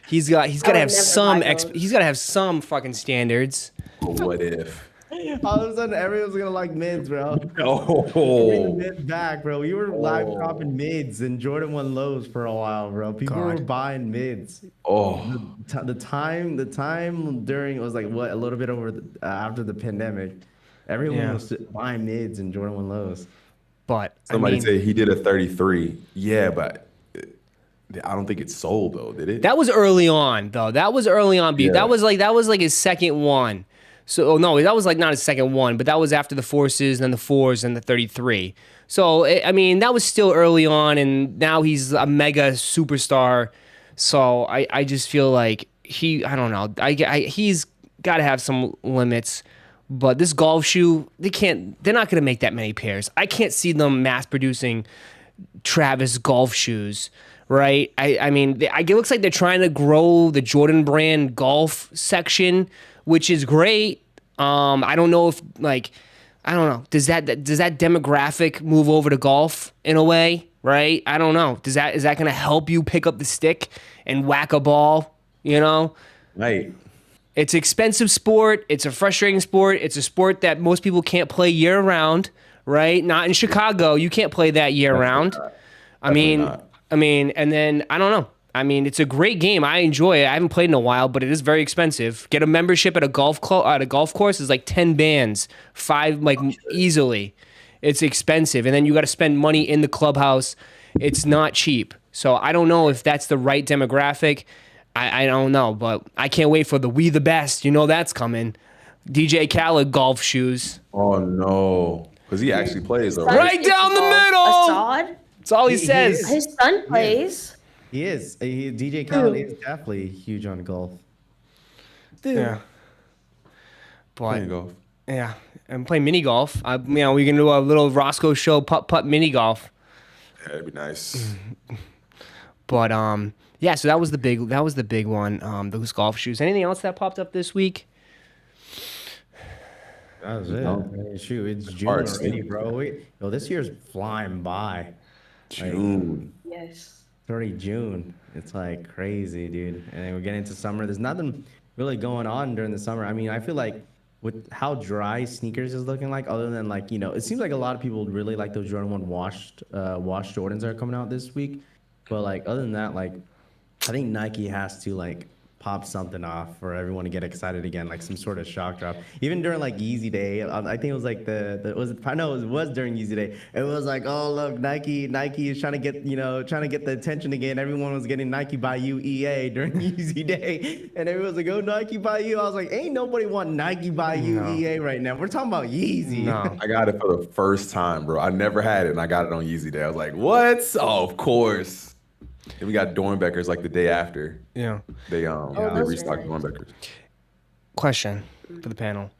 He's got to would have never some buy those. he's got to have some fucking standards. But what if? All of a sudden, everyone's gonna like mids, bro. Bring the Oh. mids back, bro. We were live dropping mids and Jordan 1 lows for a while, bro. People were God. buying mids. Oh. The time during it was like what, a little bit over after the pandemic. Everyone Yeah. was buying mids and Jordan 1 lows. But Somebody I mean, said he did a 33. Yeah, but I don't think it sold though, did it? that was early on, though. That was early on. Yeah. That was like his second one. So no, that was like not his second one, but that was after the forces, and then the fours, and the 33. So I mean, that was still early on, and now he's a mega superstar. So I just feel like I don't know. He's got to have some limits. But this golf shoe, they're not going to make that many pairs. I can't see them mass producing Travis golf shoes, right? I mean, it looks like they're trying to grow the Jordan brand golf section, which is great. I don't know if I don't know. Does that demographic move over to golf in a way, right? I don't know. Is that going to help you pick up the stick and whack a ball? You know, Right. it's an expensive sport. It's a frustrating sport. It's a sport that most people can't play year round, right? Not in Chicago. You can't play that year round. I mean, not. and then I don't know. I mean, it's a great game. I enjoy it. I haven't played in a while, but it is very expensive. Get a membership at a golf course is like 10 bands, 5 easily. It's expensive, and then you got to spend money in the clubhouse. It's not cheap. So I don't know if that's the right demographic. I don't know, but I can't wait for the We the Best. You know that's coming. DJ Khaled golf shoes. Oh no. Because he actually plays though, Son right? Right down the is middle! Assad. That's all he He says. is. His son plays. He is. DJ Khaled is definitely huge on golf. Yeah. But There you go. yeah, and play mini golf. We can do a little Roszko show putt mini golf. Yeah, that'd be nice. But yeah, so that was the big one. Those golf shoes. Anything else that popped up this week? That was it. No. I mean, shoot, it's June Hard already, sleep. bro. This year's flying by. June. Yes. It's already June. It's like crazy, dude. And then we're getting into summer. There's nothing really going on during the summer. I mean, I feel like with how dry sneakers is looking like, other than like, it seems like a lot of people really like those Jordan 1 washed Jordans that are coming out this week. But like, other than that, like, I think Nike has to like pop something off for everyone to get excited again, like some sort of shock drop. Even during like Yeezy Day, I think it was like it was during Yeezy Day. It was like, oh look, Nike is trying to get the attention again. Everyone was getting Nike by you EA during Yeezy Day, and everyone was like, oh, Nike by you. I was like, ain't nobody want Nike by you EA right now. We're talking about Yeezy. No. I got it for the first time, bro. I never had it, and I got it on Yeezy Day. I was like, what? Oh, of course. Then we got Dornbeckers like the day after. Yeah. They those are restocked nice. Dornbeckers. Question for the panel: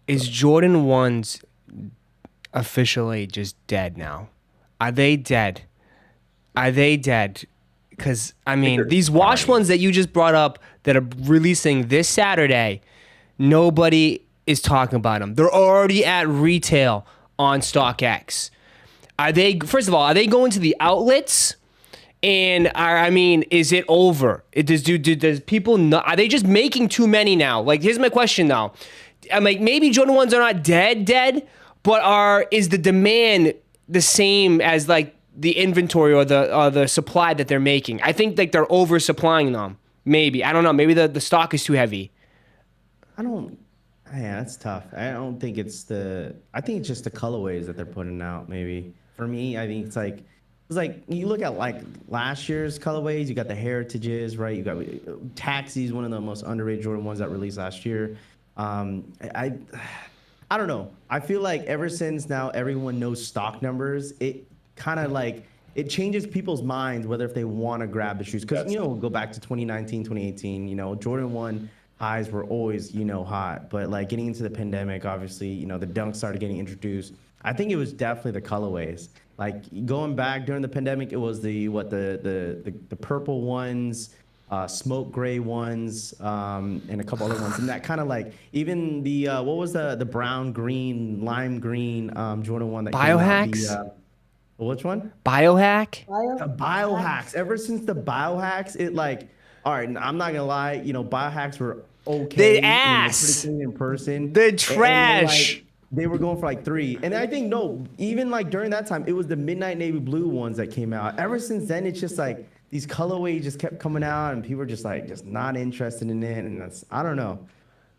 is Jordan 1s officially just dead now? Are they dead? Are they dead? Because, I mean, they're these wash fine. ones that you just brought up that are releasing this Saturday, nobody is talking about them. They're already at retail on StockX. First of all, are they going to the outlets? And is it over? Does people not, are they just making too many now? Like, here's my question though. I'm like, maybe Jordan 1s are not dead, but is the demand the same as like the inventory or the supply that they're making? I think like they're oversupplying them. Maybe. I don't know. Maybe the stock is too heavy. Yeah, that's tough. I don't think I think it's just the colorways that they're putting out, maybe. For me, I think it's like you look at like last year's colorways, you got the Heritages, right? You got Taxi's one of the most underrated Jordan 1s that released last year. I don't know. I feel like ever since now everyone knows stock numbers, it kind of like it changes people's minds whether if they want to grab the shoes. Because, we'll go back to 2019, 2018, Jordan 1 highs were always, hot. But like getting into the pandemic, obviously, the dunks started getting introduced. I think it was definitely the colorways. Like going back during the pandemic, it was the purple ones, smoke gray ones, and a couple other ones. And that kind of like even the what was the brown, green, lime green Jordan 1 that Biohacks? came out? Which one? Biohack? The biohacks. Ever since the biohacks, it like, all right, I'm not gonna lie, biohacks were okay. They ass. Pretty clean in person. They're And, trash. they were going for like 3. And I think, even like during that time, it was the midnight navy blue ones that came out. Ever since then, it's just like these colorways just kept coming out and people were just not interested in it. And I don't know.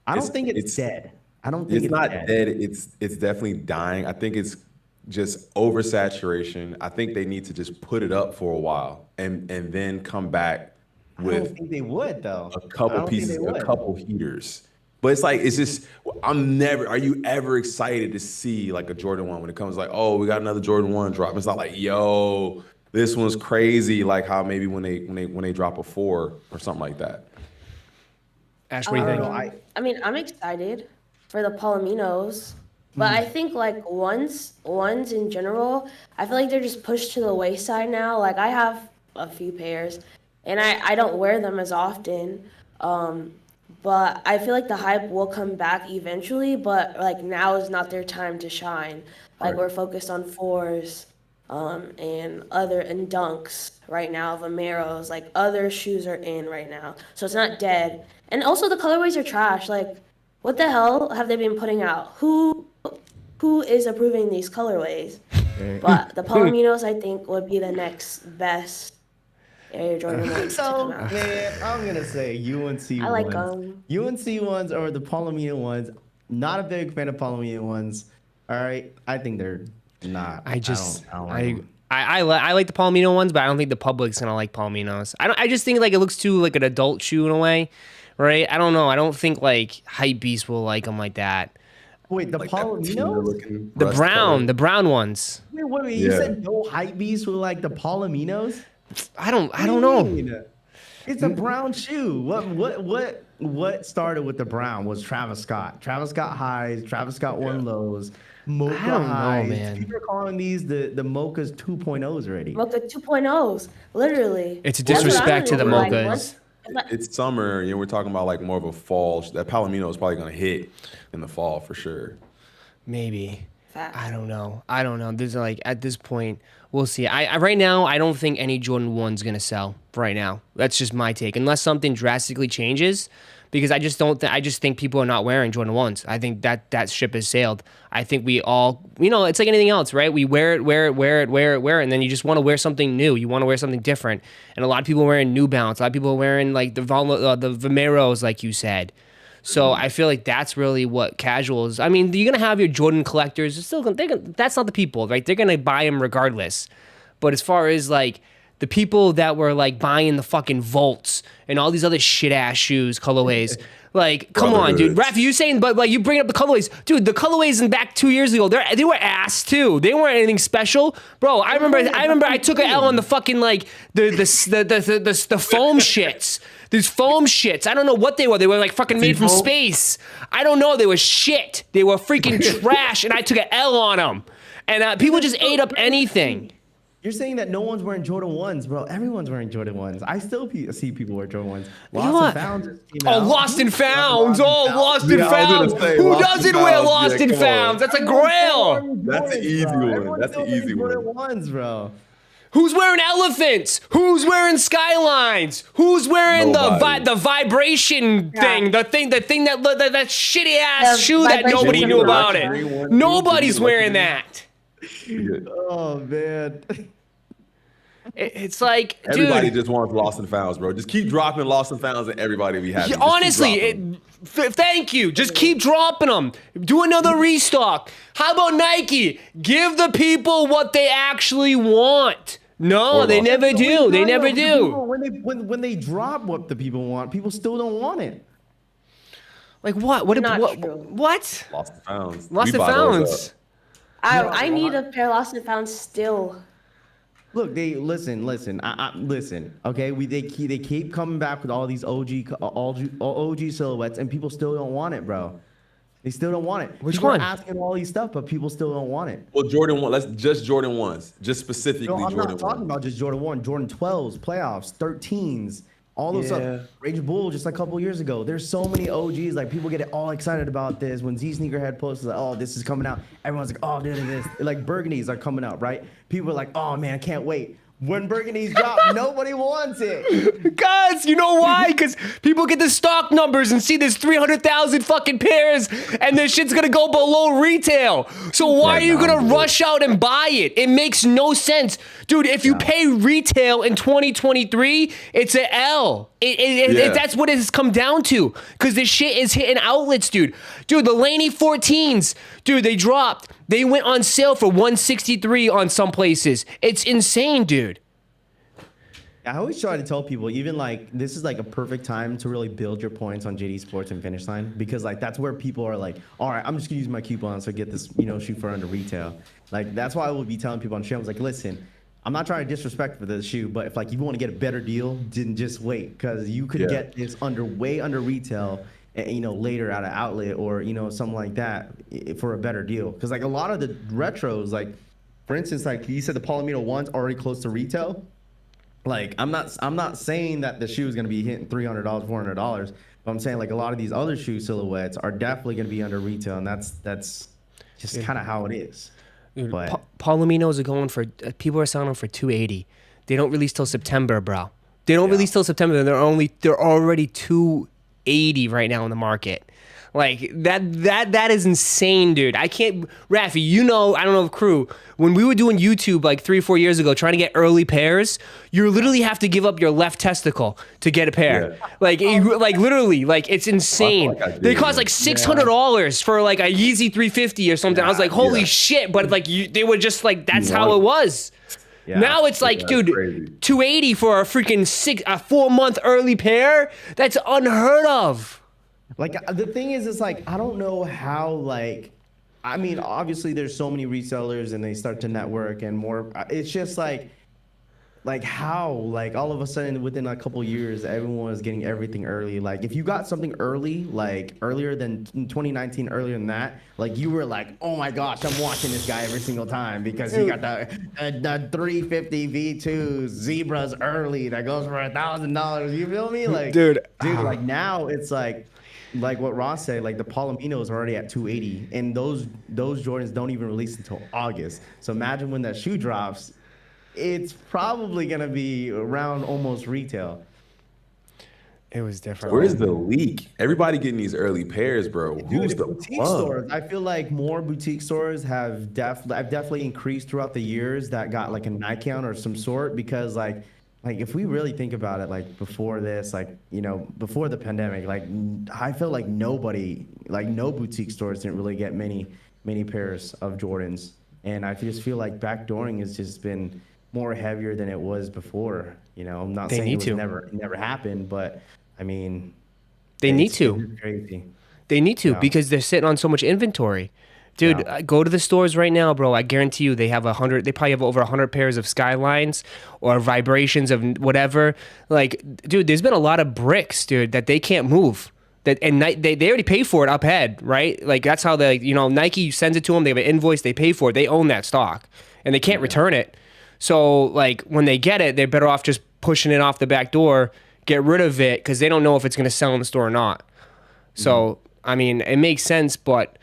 I don't think it's dead. I don't think it's not dead. It's definitely dying. I think it's just oversaturation. I think they need to just put it up for a while and then come back with I don't think they would though. a couple pieces, a couple heaters. But it's just, are you ever excited to see like a Jordan 1 when it comes like, oh, we got another Jordan 1 drop? It's not like, yo, this one's crazy. Like how maybe when they drop a 4 or something like that. Ash, what do you think? I mean, I'm excited for the Palominos, but I think like ones in general, I feel like they're just pushed to the wayside now. Like I have a few pairs, and I don't wear them as often. But I feel like the hype will come back eventually, but like now is not their time to shine. Like we're focused on 4s, and dunks right now, Vomeros, like other shoes are in right now. So it's not dead. And also the colorways are trash. Like what the hell have they been putting out? Who is approving these colorways? But the Palominos I think would be the next best Air Jordan 1s to come out. Man, I'm gonna say UNC I like ones. UNC ones or the Palomino ones. Not a big fan of Palomino ones. All right, I think they're not. I don't like them. I I like the Palomino ones, but I don't think the public's gonna like Palominos. I just think like it looks too like an adult shoe in a way, right? I don't know. I don't think like hype beasts will like them like that. Wait, the Like Palominos? The brown ones. Wait, you said no hype beasts will like the Palominos? I don't know. It's a brown shoe. What started with the brown was Travis Scott. Travis Scott highs. Travis Scott won lows. Mocha I don't know, highs. man. People are calling these the Mochas 2.0s already. Mocha 2.0s, literally. It's a That's what disrespect to the I'm like. Mochas. It's summer, we're talking about like more of a fall. That Palomino is probably gonna hit in the fall for sure. Maybe. Facts. I don't know. There's like at this point, we'll see. I right now I don't think any Jordan 1's gonna sell right now. That's just my take. Unless something drastically changes, because I just don't. I just think people are not wearing Jordan 1's. I think that ship has sailed. I think we all, it's like anything else, right? We wear it, and then you just want to wear something new. You want to wear something different. And a lot of people are wearing New Balance. A lot of people are wearing like the Vomeros, like you said. So I feel like that's really what casuals. I mean, you're gonna have your Jordan collectors. That's not the people, right? They're gonna buy them regardless. But as far as like the people that were like buying the fucking Volts and all these other shit ass shoes, colorways, like come on, dude. Raph, you saying, but like you bring up the colorways, dude. The colorways in back 2 years ago, they were ass too. They weren't anything special, bro. I remember I took an L on the fucking like the foam shits. These foam shits. I don't know what they were. They were like fucking made from space. I don't know. They were shit. They were freaking trash, and I took an L on them. And people just ate up anything. You're saying that no one's wearing Jordan 1s, bro. Everyone's wearing Jordan 1s. I still see people wear Jordan 1s. Lost and Found just came out. Lost and Founds. Lost and Yeah, I was Founds. gonna say, Who Lost doesn't and wear Founds. Lost Yeah, and come on. Founds? That's a grail. That's an easy one. That's an easy one. Jordan 1s, bro. Who's wearing elephants? Who's wearing skylines? Who's wearing Nobody. the vibration thing? The thing that shitty ass The shoe that vibration nobody knew about Green it. one, Nobody's green wearing one. that. Oh man. It's like, Everybody dude. just wants Lost and Founds, bro. Just keep dropping Lost and Founds, and everybody be happy. Just keep Honestly, dropping them. thank you. Just keep dropping them. Do another restock. How about Nike? Give the people what they actually want. No, Or they Lost. never do. They never do. When they drop what the people want, people still don't want it. Like what? What? Not What? true. What? Lost and Founds. Lost We and buy those Founds. up. I need a pair of Lost and Found still. Look, they listen. Listen. Okay, they keep coming back with all these OG silhouettes, and people still don't want it, bro. They still don't want it. Which People one? Are asking all these stuff, but people still don't want it. Well, Jordan 1. Let's just Jordan 1s. Just specifically No, I'm Jordan not talking 1. about just Jordan 1, Jordan 12s, playoffs, 13s, all those Yeah. stuff. Rage Bull just a couple years ago. There's so many OGs. Like people get all excited about this. When Z Sneakerhead posted, like, oh, this is coming out. Everyone's like, oh, this. Like Burgundies are coming out, right? People are like, oh man, I can't wait. When Burgundies drop, nobody wants it. Guys, you know why? Because people get the stock numbers and see there's 300,000 fucking pairs and this shit's gonna go below retail. So why are you gonna rush out and buy it? It makes no sense. Dude, if you pay retail in 2023, it's an L. That's what it has come down to. Because this shit is hitting outlets, dude. Dude, the Laney 14s, dude, they dropped. They went on sale for $163 on some places. It's insane, dude. I always try to tell people, even like this is like a perfect time to really build your points on JD Sports and Finish Line, because like that's where people are like, all right, I'm just gonna use my coupons to get this, shoe for under retail. Like that's why I will be telling people on shows like, listen, I'm not trying to disrespect for the shoe, but if like you want to get a better deal, then just wait, because you could get this way under retail, later at an outlet or something like that for a better deal. Because like a lot of the retros, like for instance, like you said, the Palomino 1's already close to retail. Like I'm not saying that the shoe is going to be hitting $300, $400, but I'm saying like a lot of these other shoe silhouettes are definitely going to be under retail, and that's just kind of how it is. But Palominos are going for, people are selling them for $280. They don't release till September, bro. They don't release till September. They're already $280 right now in the market. Like that is insane, dude. I can't, Rafi, I don't know if crew, when we were doing YouTube like 3 or 4 years ago, trying to get early pairs, you literally have to give up your left testicle to get a pair. Yeah. Like literally, like it's insane. like I did, They cost yeah. like $600 for like a Yeezy 350 or something. I was like, holy Yeah. shit. But like they were just like, that's how it was. Yeah. Now it's like, Yeah, dude, crazy. $280 for a freaking 4-month early pair? That's unheard of. like the thing is, it's like I don't know how, like, I mean, obviously there's so many resellers and they start to network and more. It's just like how, like all of a sudden within a couple years, everyone is getting everything early. Like if you got something early, like earlier than 2019, earlier than that, like you were like, oh my gosh, I'm watching this guy every single time because he got the 350 V2 Zebras early that goes for $1,000. You feel me? Like, Dude, like now it's like what Ross said, like the Palominos are already at 280, and those Jordans don't even release until August. So imagine when that shoe drops, it's probably gonna be around almost retail. It was different. Where's the leak? Everybody getting these early pairs, bro. Who's the Boutique plug? stores? I feel like more boutique stores have definitely increased throughout the years that got like a nightgown or some sort, because like if we really think about it, like before this, like before the pandemic, like I feel like no boutique stores didn't really get many pairs of Jordans, and I just feel like backdooring has just been more heavier than it was before. I'm not saying it never happened, but I mean, They need it's to. crazy. They need to Yeah. because they're sitting on so much inventory. Dude, go to the stores right now, bro. I guarantee you they have they probably have over 100 pairs of Skylines or Vibrations of whatever. Like, dude, there's been a lot of bricks, dude, that they can't move. And they already pay for it up ahead, right? Like, that's how Nike sends it to them. They have an invoice. They pay for it. They own that stock. And they can't return it. So like when they get it, they're better off just pushing it off the back door, get rid of it because they don't know if it's gonna sell in the store or not. So I mean, it makes sense, but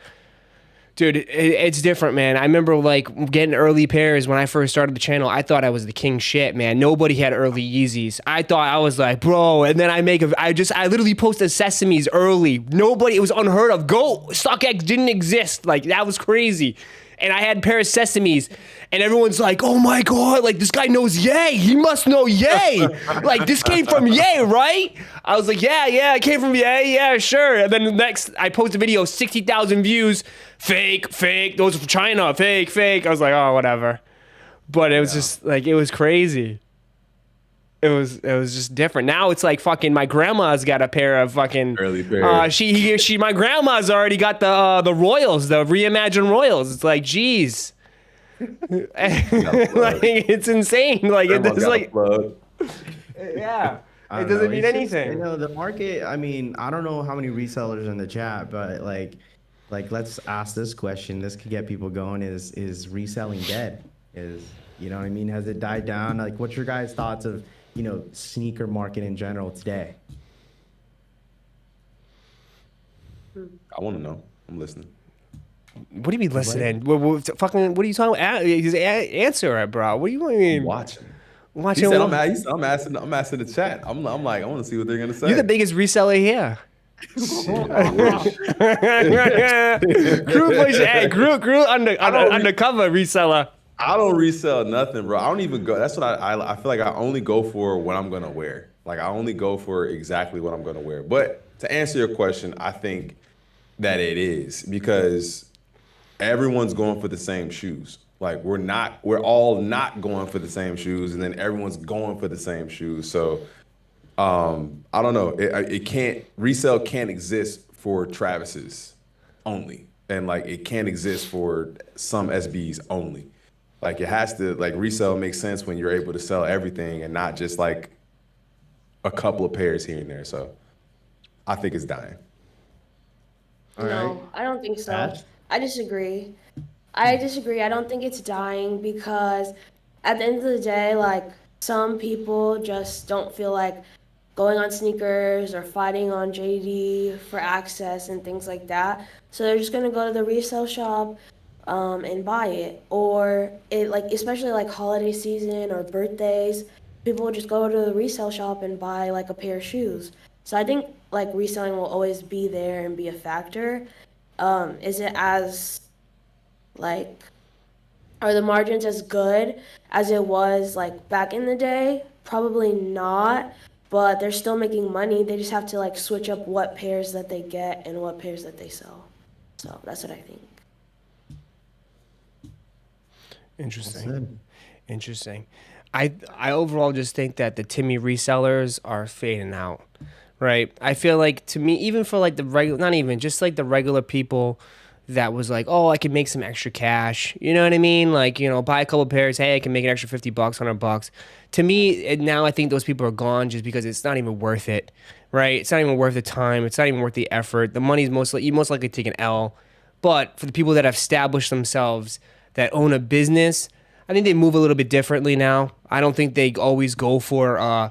dude, it's different, man. I remember like getting early pairs when I first started the channel. I thought I was the king shit, man. Nobody had early Yeezys. I thought I was like, bro. And then I literally posted sesames early. Nobody, it was unheard of. StockX didn't exist. Like that was crazy. And I had a pair of sesames, and everyone's like, "Oh my god! Like this guy knows Ye. He must know Ye. Like this came from Ye, right?" I was like, "Yeah, it came from Ye. Yeah, sure." And then the next, I post a video, 60,000 views. Fake. Those from China. Fake. I was like, "Oh, whatever." But it was just like it was crazy. It was just different. Now it's like fucking my grandma's got a pair of fucking early pairs. My grandma's already got the Royals, the reimagined Royals. It's like, geez. Like it's insane. Like it's like yeah. It doesn't mean anything. You know, the market, I mean, I don't know how many resellers in the chat, but like let's ask this question. This could get people going. Is reselling dead? You know what I mean? Has it died down? Like what's your guys' thoughts of sneaker market in general today? I want to know. I'm listening. What do you mean listening? What are you talking about? Answer it, bro. What do you mean? Watching. He said, I'm asking the chat. I'm like, I want to see what they're gonna say. You're the biggest reseller here. Crew undercover reseller. I don't resell nothing, bro. I don't even go. That's what I feel like I only go for what I'm gonna wear. Like I only go for exactly what I'm gonna wear. But to answer your question, I think that it is because everyone's going for the same shoes. Like we're all not going for the same shoes, and then everyone's going for the same shoes. So I don't know. Resale can't exist for Travis's only, and like it can't exist for some SBs only. Like it has to, like resale makes sense when you're able to sell everything and not just like a couple of pairs here and there. So I think it's dying. No, I don't think so. Ash? I disagree. I don't think it's dying because at the end of the day, like some people just don't feel like going on sneakers or fighting on JD for access and things like that. So they're just gonna go to the resale shop and buy it. Or it like especially like holiday season or birthdays, people will just go to the resale shop and buy like a pair of shoes. So I think like reselling will always be there and be a factor. Is it as like are the margins as good as it was like back in the day? Probably not, but they're still making money. They just have to like switch up what pairs that they get and what pairs that they sell. So that's what I think. Interesting. I overall just think that the Timmy resellers are fading out, right? I feel like to me, even for like the regular, not even just like the regular people that was like, oh, I can make some extra cash. You know what I mean? Like, buy a couple pairs. Hey, I can make an extra $50, $100. To me, now I think those people are gone just because it's not even worth it, right? It's not even worth the time. It's not even worth the effort. The money's you most likely take an L. But for the people that have established themselves, that own a business, I think they move a little bit differently now. I don't think they always go for, I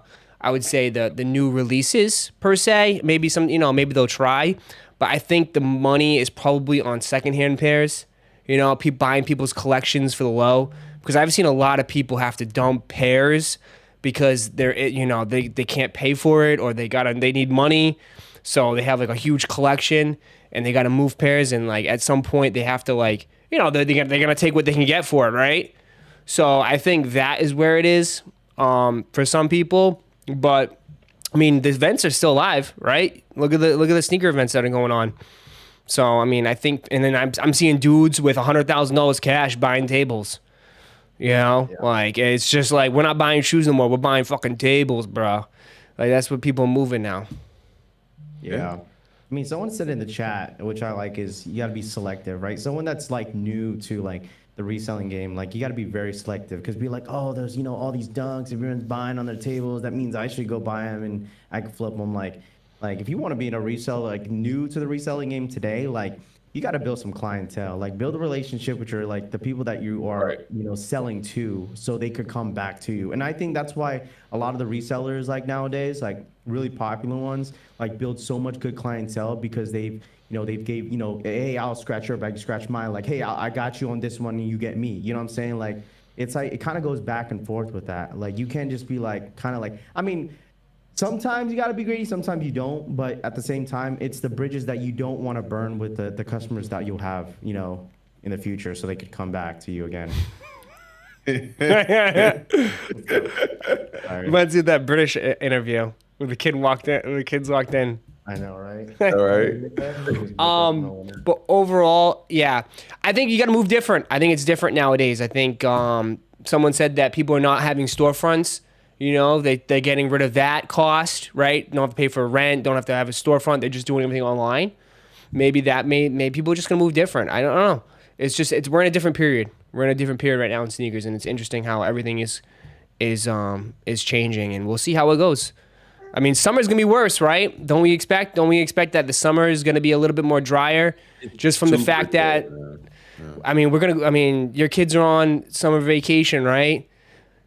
would say, the new releases per se. Maybe maybe they'll try. But I think the money is probably on secondhand pairs. Buying people's collections for the low. Because I've seen a lot of people have to dump pairs because they can't pay for it or they need money. So they have like a huge collection and they got to move pairs. And like at some point they have to like, they're going to take what they can get for it, right? So I think that is where it is for some people. But I mean, the events are still alive, right? Look at the sneaker events that are going on. So I mean, I think, and then I'm seeing dudes with $100,000 cash buying tables. Like it's just like we're not buying shoes no more. We're buying fucking tables, bro. Like that's what people are moving now. Yeah. I mean, someone said in the chat, which I like, is you got to be selective, right? Someone that's like new to like the reselling game, like you got to be very selective because be like, oh, there's all these dunks, everyone's buying on their tables. That means I should go buy them and I can flip them. Like if you want to be in a resell, like new to the reselling game today, like you got to build some clientele. Like build a relationship with your like the people that you are Right. selling to, so they could come back to you. And I think that's why a lot of the resellers like nowadays, like really popular ones, like build so much good clientele because they've gave hey, I'll scratch your back, you scratch mine. Like, hey, I got you on this one and you get me. You know what I'm saying? Like it's like it kind of goes back and forth with that. Like you can't just be like kind of like, I mean, sometimes you got to be greedy, sometimes you don't. But at the same time, it's the bridges that you don't want to burn with the customers that you'll have, in the future, so they could come back to you again. Sorry. Reminds me of that British interview where the kids walked in. I know, right? All right. But overall, yeah, I think you got to move different. I think it's different nowadays. I think someone said that people are not having storefronts. They're getting rid of that cost, right? Don't have to pay for rent. Don't have to have a storefront. They're just doing everything online. Maybe people are just gonna move different. I don't know. We're in a different period. We're in a different period right now in sneakers, and it's interesting how everything is changing, and we'll see how it goes. I mean, summer's gonna be worse, right? Don't we expect that the summer is gonna be a little bit more drier, just from the fact that, I mean, your kids are on summer vacation, right?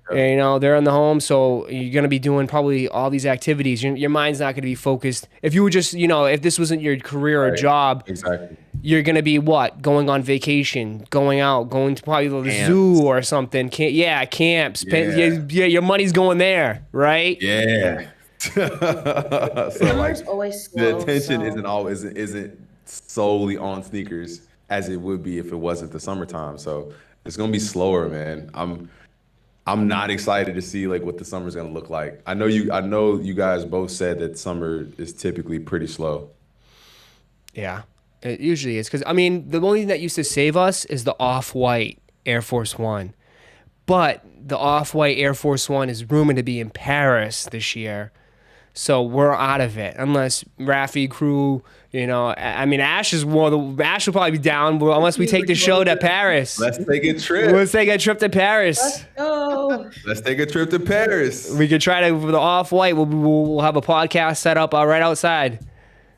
And, they're in the home, so you're gonna be doing probably all these activities. Your mind's not gonna be focused. If you were just, if this wasn't your career or job, Exactly. you're gonna be what? Going on vacation, going out, going to probably the zoo or something. Camps. Yeah. Your money's going there, right? Yeah. So Summer's always slow. the attention so- isn't solely on sneakers as it would be if it wasn't the summertime. So it's gonna be slower, man. I'm not excited to see like what the summer's gonna look like. I know you guys both said that summer is typically pretty slow. Yeah, it usually is. Because, I mean, the only thing that used to save us is the Off-White Air Force One. But the Off-White Air Force One is rumored to be in Paris this year. So we're out of it. Unless Rafi crew, I mean, Ash will probably be down unless we take the show to Paris. Let's take a trip. Let's take a trip to Paris. Let's go. Let's take a trip to Paris. We could try to, with the Off-White, we'll have a podcast set up right outside.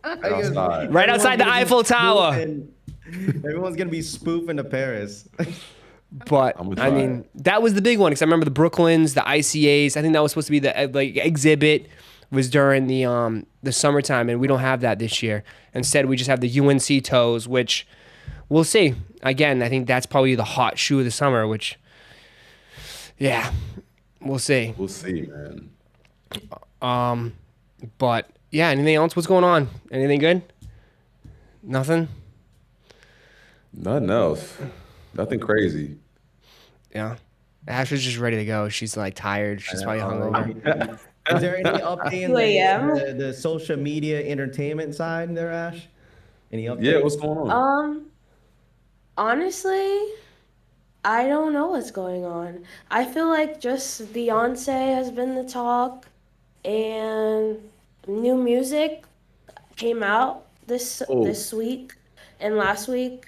Outside. Right outside the Eiffel Tower. Everyone's gonna be spoofing to Paris. But I'm gonna I try mean, that was the big one because I remember the Brooklyns, the ICAs. I think that was supposed to be the exhibit was during the summertime, and we don't have that this year. Instead, we just have the UNC toes, which we'll see. Again, I think that's probably the hot shoe of the summer. Which, yeah, we'll see. We'll see, man. But yeah, anything else? What's going on? Anything good? Nothing. Nothing else. Nothing crazy. Yeah. Ash is just ready to go. She's like tired. She's probably hungover. Is there any update in 2 a.m.? the social media entertainment side there, Ash? Any updates? Yeah, what's going on? Honestly, I don't know what's going on. I feel like just Beyonce has been the talk, and new music came out this week and last week.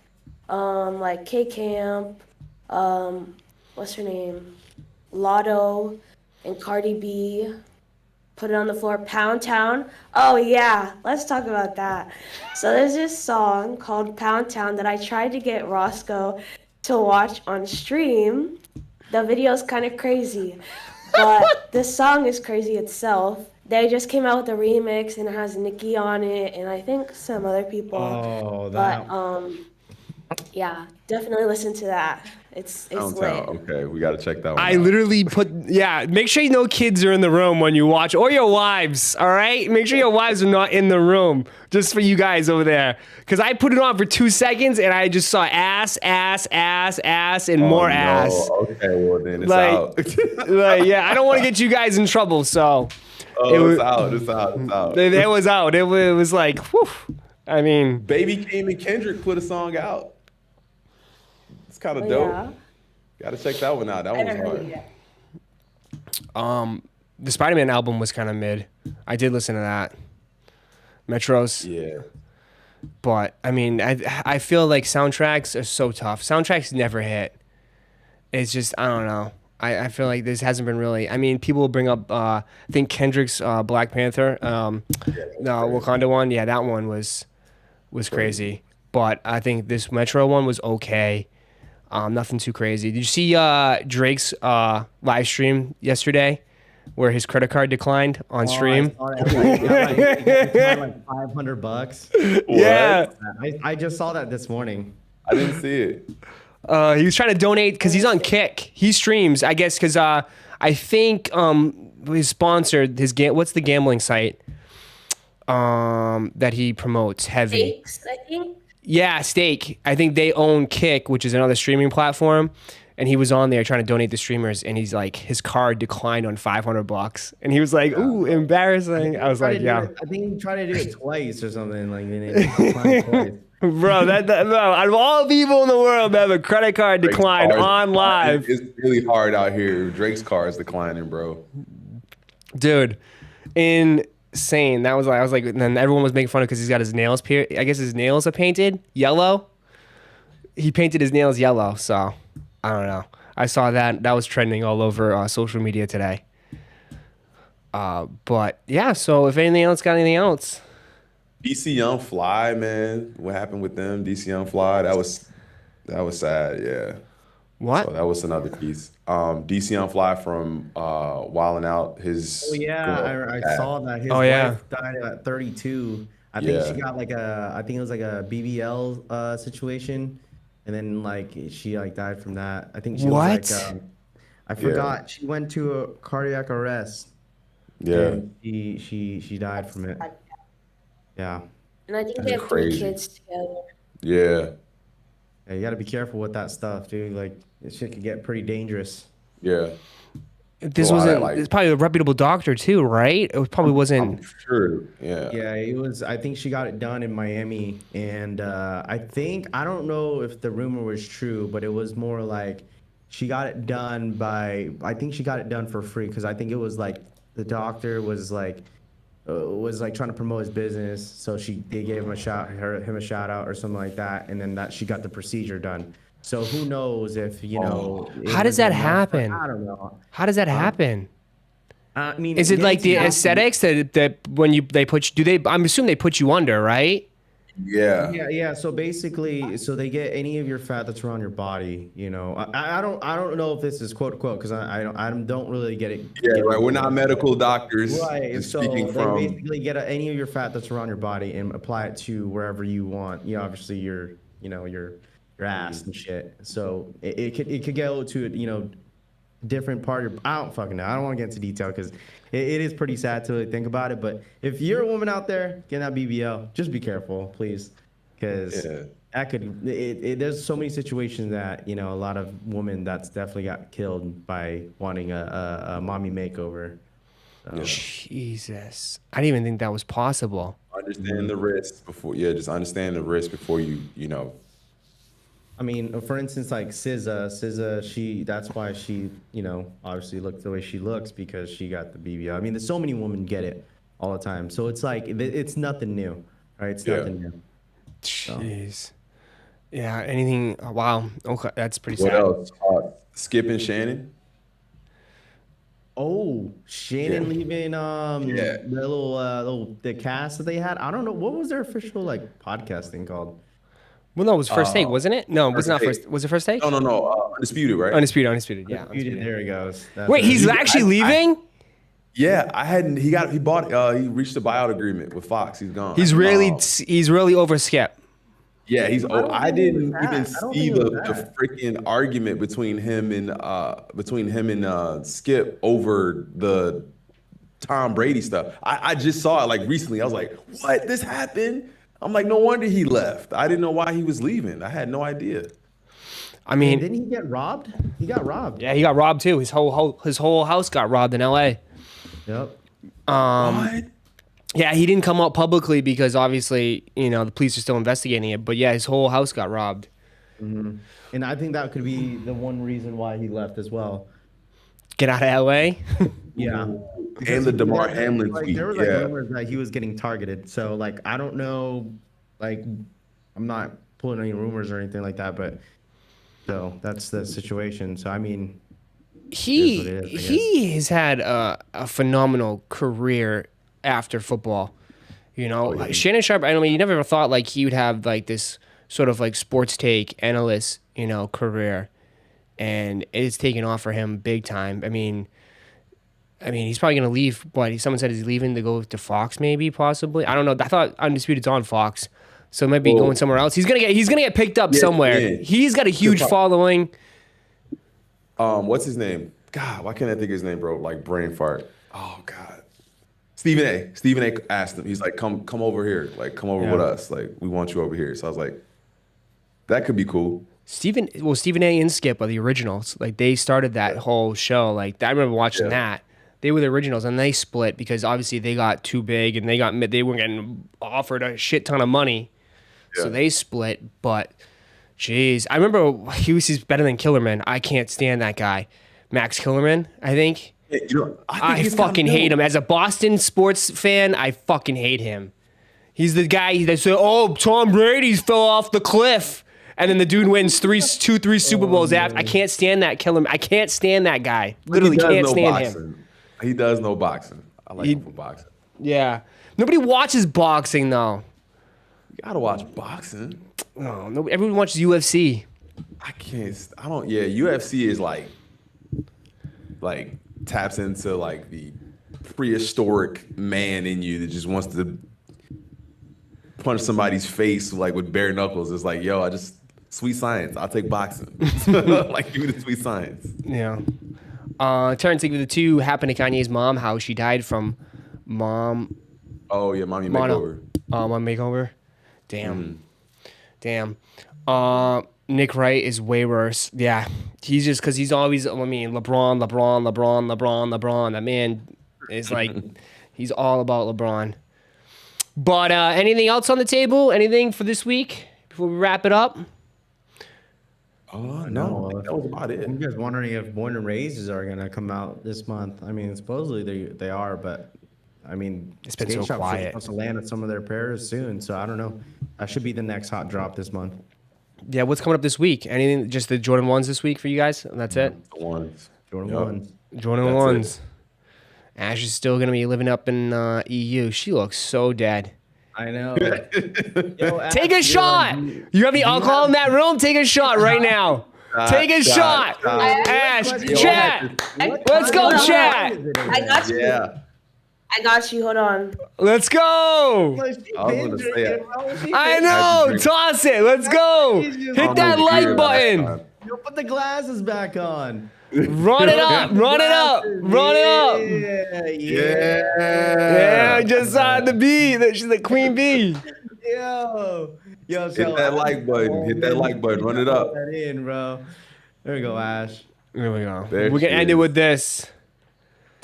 Like K Camp, what's her name? Lotto and Cardi B. Put It on the Floor, Pound Town. Oh yeah, let's talk about that. So there's this song called Pound Town that I tried to get Roszko to watch on stream. The video's kind of crazy, but the song is crazy itself. They just came out with a remix and it has Nicki on it and I think some other people. Oh, that. But yeah, definitely listen to that. It's Downtown. lit. Okay, we got to check that one I out. literally make sure you know kids are in the room when you watch, or your wives, all right? Make sure your wives are not in the room, just for you guys over there. Because I put it on for 2 seconds, and I just saw ass, and more no. ass. Okay, well then it's Like- out. Yeah, I don't want to get you guys in trouble, so. It's out. It's out. It was out. It was like, whew. I mean, Baby Keem and Kendrick put a song out. It's kind of dope. Yeah. Got to check that one out. That I one was haven't heard hard. it yet. the Spider-Man album was kind of mid. I did listen to that. Metros. Yeah. But, I mean, I feel like soundtracks are so tough. Soundtracks never hit. It's just, I don't know. I feel like this hasn't been really. I mean, people will bring up, I think Kendrick's Black Panther, the Wakanda one. Yeah, that one was crazy. but I think this Metro one was okay. Nothing too crazy. Did you see Drake's live stream yesterday, where his credit card declined on stream? I saw that. He got like $500. Yeah, I just saw that this morning. I didn't see it. he was trying to donate because he's on Kick. He streams, I guess, because I think his sponsored his what's the gambling site that he promotes heavy? Stakes, I think. Yeah, Stake. I think they own Kick, which is another streaming platform. And he was on there trying to donate to streamers, and he's like, his card declined on $500, and he was like, "Ooh, embarrassing." I was like, "Yeah." I think he tried to do it twice or something. Like, and it declined twice. Bro, bro, out of all people in the world that have a credit card Drake's decline cars- on live, It's really hard out here. Drake's car is declining, bro. dude, insane. That was like, I was like, and then everyone was making fun of because he's got his nails I guess his nails are painted yellow. He painted his nails yellow, so I don't know. I saw that was trending all over social media today. But yeah, so if anything else, got anything else? DC Young Fly, man. What happened with them? DC Young Fly. That was sad. Yeah. What? So that was another piece. DC Young Fly from Wildin' Out. His Oh yeah, girl, I saw that. His Oh, yeah. wife died at 32. I think Yeah. she got like I think it was like a BBL situation, and then like she like died from that. I think she What? was like I forgot. She went to a cardiac arrest. Yeah. And she died from it. Yeah. And I think That's they have 3 crazy. kids together. Yeah. Yeah, you got to be careful with that stuff, dude. Like, this shit could get pretty dangerous. Yeah. This Well, wasn't. like- It's probably a reputable doctor too, right? It probably wasn't. I'm sure. Yeah. Yeah, it was. I think she got it done in Miami, and I don't know if the rumor was true, but it was more like she got it done by. I think she got it done for free because I think it was like the doctor was like trying to promote his business, so they gave him a shout out or something like that, and then that she got the procedure done. So who knows if it How does was that enough, happen? I don't know. How does that happen? I mean, Is it like the yeah, aesthetics that when they put you, I'm assuming they put you under, right? Yeah. Yeah. So basically, they get any of your fat that's around your body. I don't know if this is quote unquote because I don't really get it. Yeah, right. We're not medical doctors. Right. Just So speaking they from basically get any of your fat that's around your body and apply it to wherever you want. Obviously your ass and shit. So it could go to different part of your. I don't fucking know. I don't want to get into detail because it is pretty sad to really think about it. But if you're a woman out there getting that BBL, just be careful, please, because Yeah. that could. There's so many situations that a lot of women that's definitely got killed by wanting a mommy makeover. So, Jesus, I didn't even think that was possible. understand the risk before. Yeah, just understand the risk before you I mean, for instance, like SZA, that's why she, obviously looked the way she looks because she got the BBL. I mean, there's so many women get it all the time. So it's like, it's nothing new, right? It's Yeah. nothing new. Jeez. Yeah. Anything? Oh, wow. Okay, that's pretty What sad. else? Skip and Shannon. Oh, Shannon Yeah. leaving Yeah. the the cast that they had. I don't know. What was their official like podcast thing called? Well, no, it was first take, wasn't it? No, it was First not Take. first. Was it first take? No. Undisputed, right? Undisputed. Yeah. Undisputed. There he goes. That's Wait, it. he's actually leaving? Yeah, I hadn't. He reached a buyout agreement with Fox. He's gone. He's really over Skip. Yeah, he's. I think it didn't was that. even I don't see think it was the that. freaking argument between him and Skip over the Tom Brady stuff. I just saw it like recently. I was like, what? This happened? I'm like, no wonder he left. I didn't know why he was leaving. I had no idea. I mean, Didn't he get robbed? He got robbed. yeah, he got robbed too. His whole house got robbed in L.A. Yep. What? Yeah, he didn't come out publicly because obviously, the police are still investigating it. But yeah, his whole house got robbed. And I think that could be the one reason why he left as well. Get out of L.A. Yeah. And the DeMar Hamlin Like, tweet. there were like Yeah. rumors that he was getting targeted. So like I don't know, like I'm not pulling any rumors or anything like that, but so that's the situation. So I mean, he It is what it is, I he has had a phenomenal career after football. Like Shannon Sharp. I mean, you never thought like he would have like this sort of like sports take analyst, career, and it's taken off for him big time. I mean, he's probably gonna leave. Someone said he's leaving to go to Fox, maybe, possibly. I don't know. I thought Undisputed's on Fox, so he might be going somewhere else. He's gonna get picked up somewhere. yeah. He's got a huge following. What's his name? God, why can't I think of his name, bro? Like brain fart. Oh God. Stephen A asked him. He's like, come over here. Like, come over with us. Like, we want you over here. So I was like, that could be cool. Stephen A and Skip are the originals. Like, they started that whole show. Like, I remember watching that. They were the originals, and they split because obviously they got too big and they were getting offered a shit ton of money, so they split. But, jeez, I remember he's better than Killerman. I can't stand that guy, Max Killerman. I think. I fucking hate him as a Boston sports fan. I fucking hate him. He's the guy that said, "Oh, Tom Brady's fell off the cliff." And then the dude wins three Super Bowls after. I can't stand that Killerman. I can't stand that guy. Literally can't stand him. He does know boxing. I like him for boxing. Yeah. Nobody watches boxing, though. You gotta watch boxing. No, everyone watches UFC. Yeah, UFC is like taps into like the prehistoric man in you that just wants to punch somebody's face like with bare knuckles. It's like, yo, sweet science. I'll take boxing. Like, give me the sweet science. Yeah. Terrence, think of the two happened to Kanye's mom, how she died from mom. Oh, yeah, mommy makeover. Mom makeover. Damn. Nick Wright is way worse. Yeah. He's just, because he's always, LeBron. That man is like, he's all about LeBron. But anything else on the table? Anything for this week before we wrap it up? No, that was about it. I'm just wondering if Born and Raised are gonna come out this month. I mean, supposedly they are, but I mean, it's been so quiet. Supposed to land at some of their pairs soon, so I don't know. That should be the next hot drop this month. Yeah, what's coming up this week? Anything? Just the Jordan 1s this week for you guys? And that's it? The ones. Jordan 1s. Jordan 1s. Ash is still gonna be living up in EU. She looks so dead. I know. Take a shot. You have any alcohol in that room? Take a shot right now. Take a shot. Ash, chat. Let's go, chat. I got you. Yeah. I got you. Hold on. Let's go. I know. Toss it. Let's go. Hit that like button. You put the glasses back on. Run it up. Yeah, I just saw the bee. She's the queen bee. Yo, hit that like button. Hit that like button. Run it up. That in, bro. There we go, Ash. There we go. We're gonna end it with this.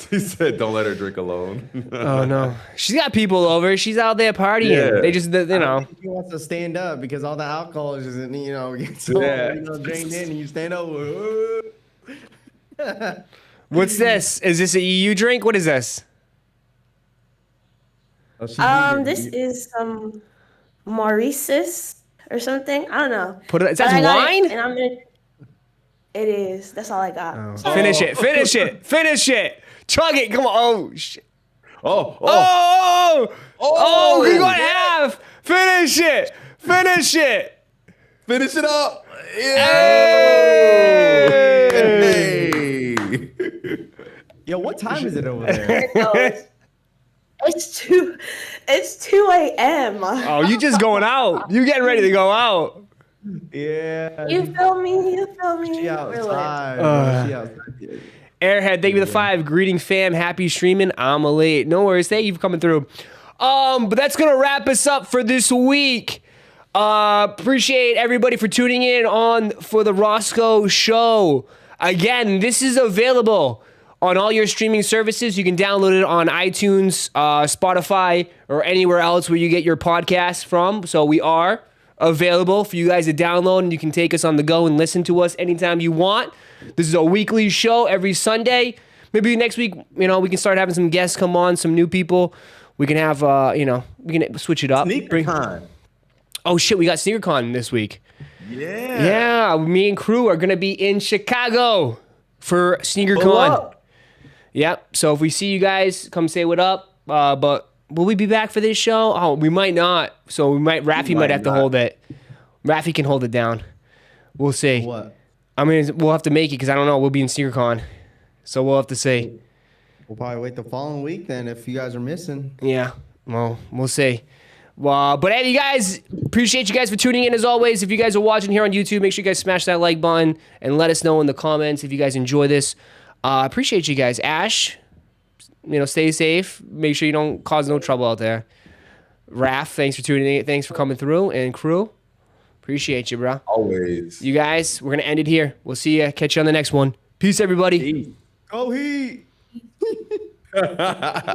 He said, "Don't let her drink alone." Oh no, she's got people over. She's out there partying. Yeah. They just, I don't think he wants to stand up because all the alcohol is just, gets all, drained in, and you stand over. What's this? Is this a EU drink? What is this? This is some Maurices or something. I don't know. Is that wine? It is. That's all I got. Oh. Finish it. Chug it. Come on. Oh shit. Oh. We're going half. Finish it. Finish it up. Hey. Yo, what time is it over there? It's 2 a.m. Oh, you just going out. You getting ready to go out. Yeah. You feel me? She outside. She outside. Airhead, thank you for the 5. Greeting fam. Happy streaming. I'm late. No worries. Thank you for coming through. But that's going to wrap us up for this week. Appreciate everybody for tuning in for the Roszko show. Again, this is available on all your streaming services. You can download it on iTunes, Spotify, or anywhere else where you get your podcasts from. So we are available for you guys to download, and you can take us on the go and listen to us anytime you want. This is a weekly show every Sunday. Maybe next week, we can start having some guests come on, some new people. We can have, we can switch it up. SneakerCon. Oh shit, we got SneakerCon this week. Yeah. Me and crew are gonna be in Chicago for SneakerCon. Yep. So if we see you guys, come say what up. But will we be back for this show? Oh, we might not. So Rafi might have to hold it. Rafi can hold it down. We'll see. What? I mean, we'll have to make it because I don't know. We'll be in SneakerCon, so we'll have to see. We'll probably wait the following week then if you guys are missing. Yeah, well, we'll see. But hey, you guys, appreciate you guys for tuning in as always. If you guys are watching here on YouTube, make sure you guys smash that like button and let us know in the comments if you guys enjoy this. Appreciate you guys. Ash, stay safe. Make sure you don't cause no trouble out there. Raph, thanks for tuning in. Thanks for coming through. And crew, appreciate you, bro. Always. You guys, we're going to end it here. We'll see you. Catch you on the next one. Peace, everybody. Peace. Go Heat!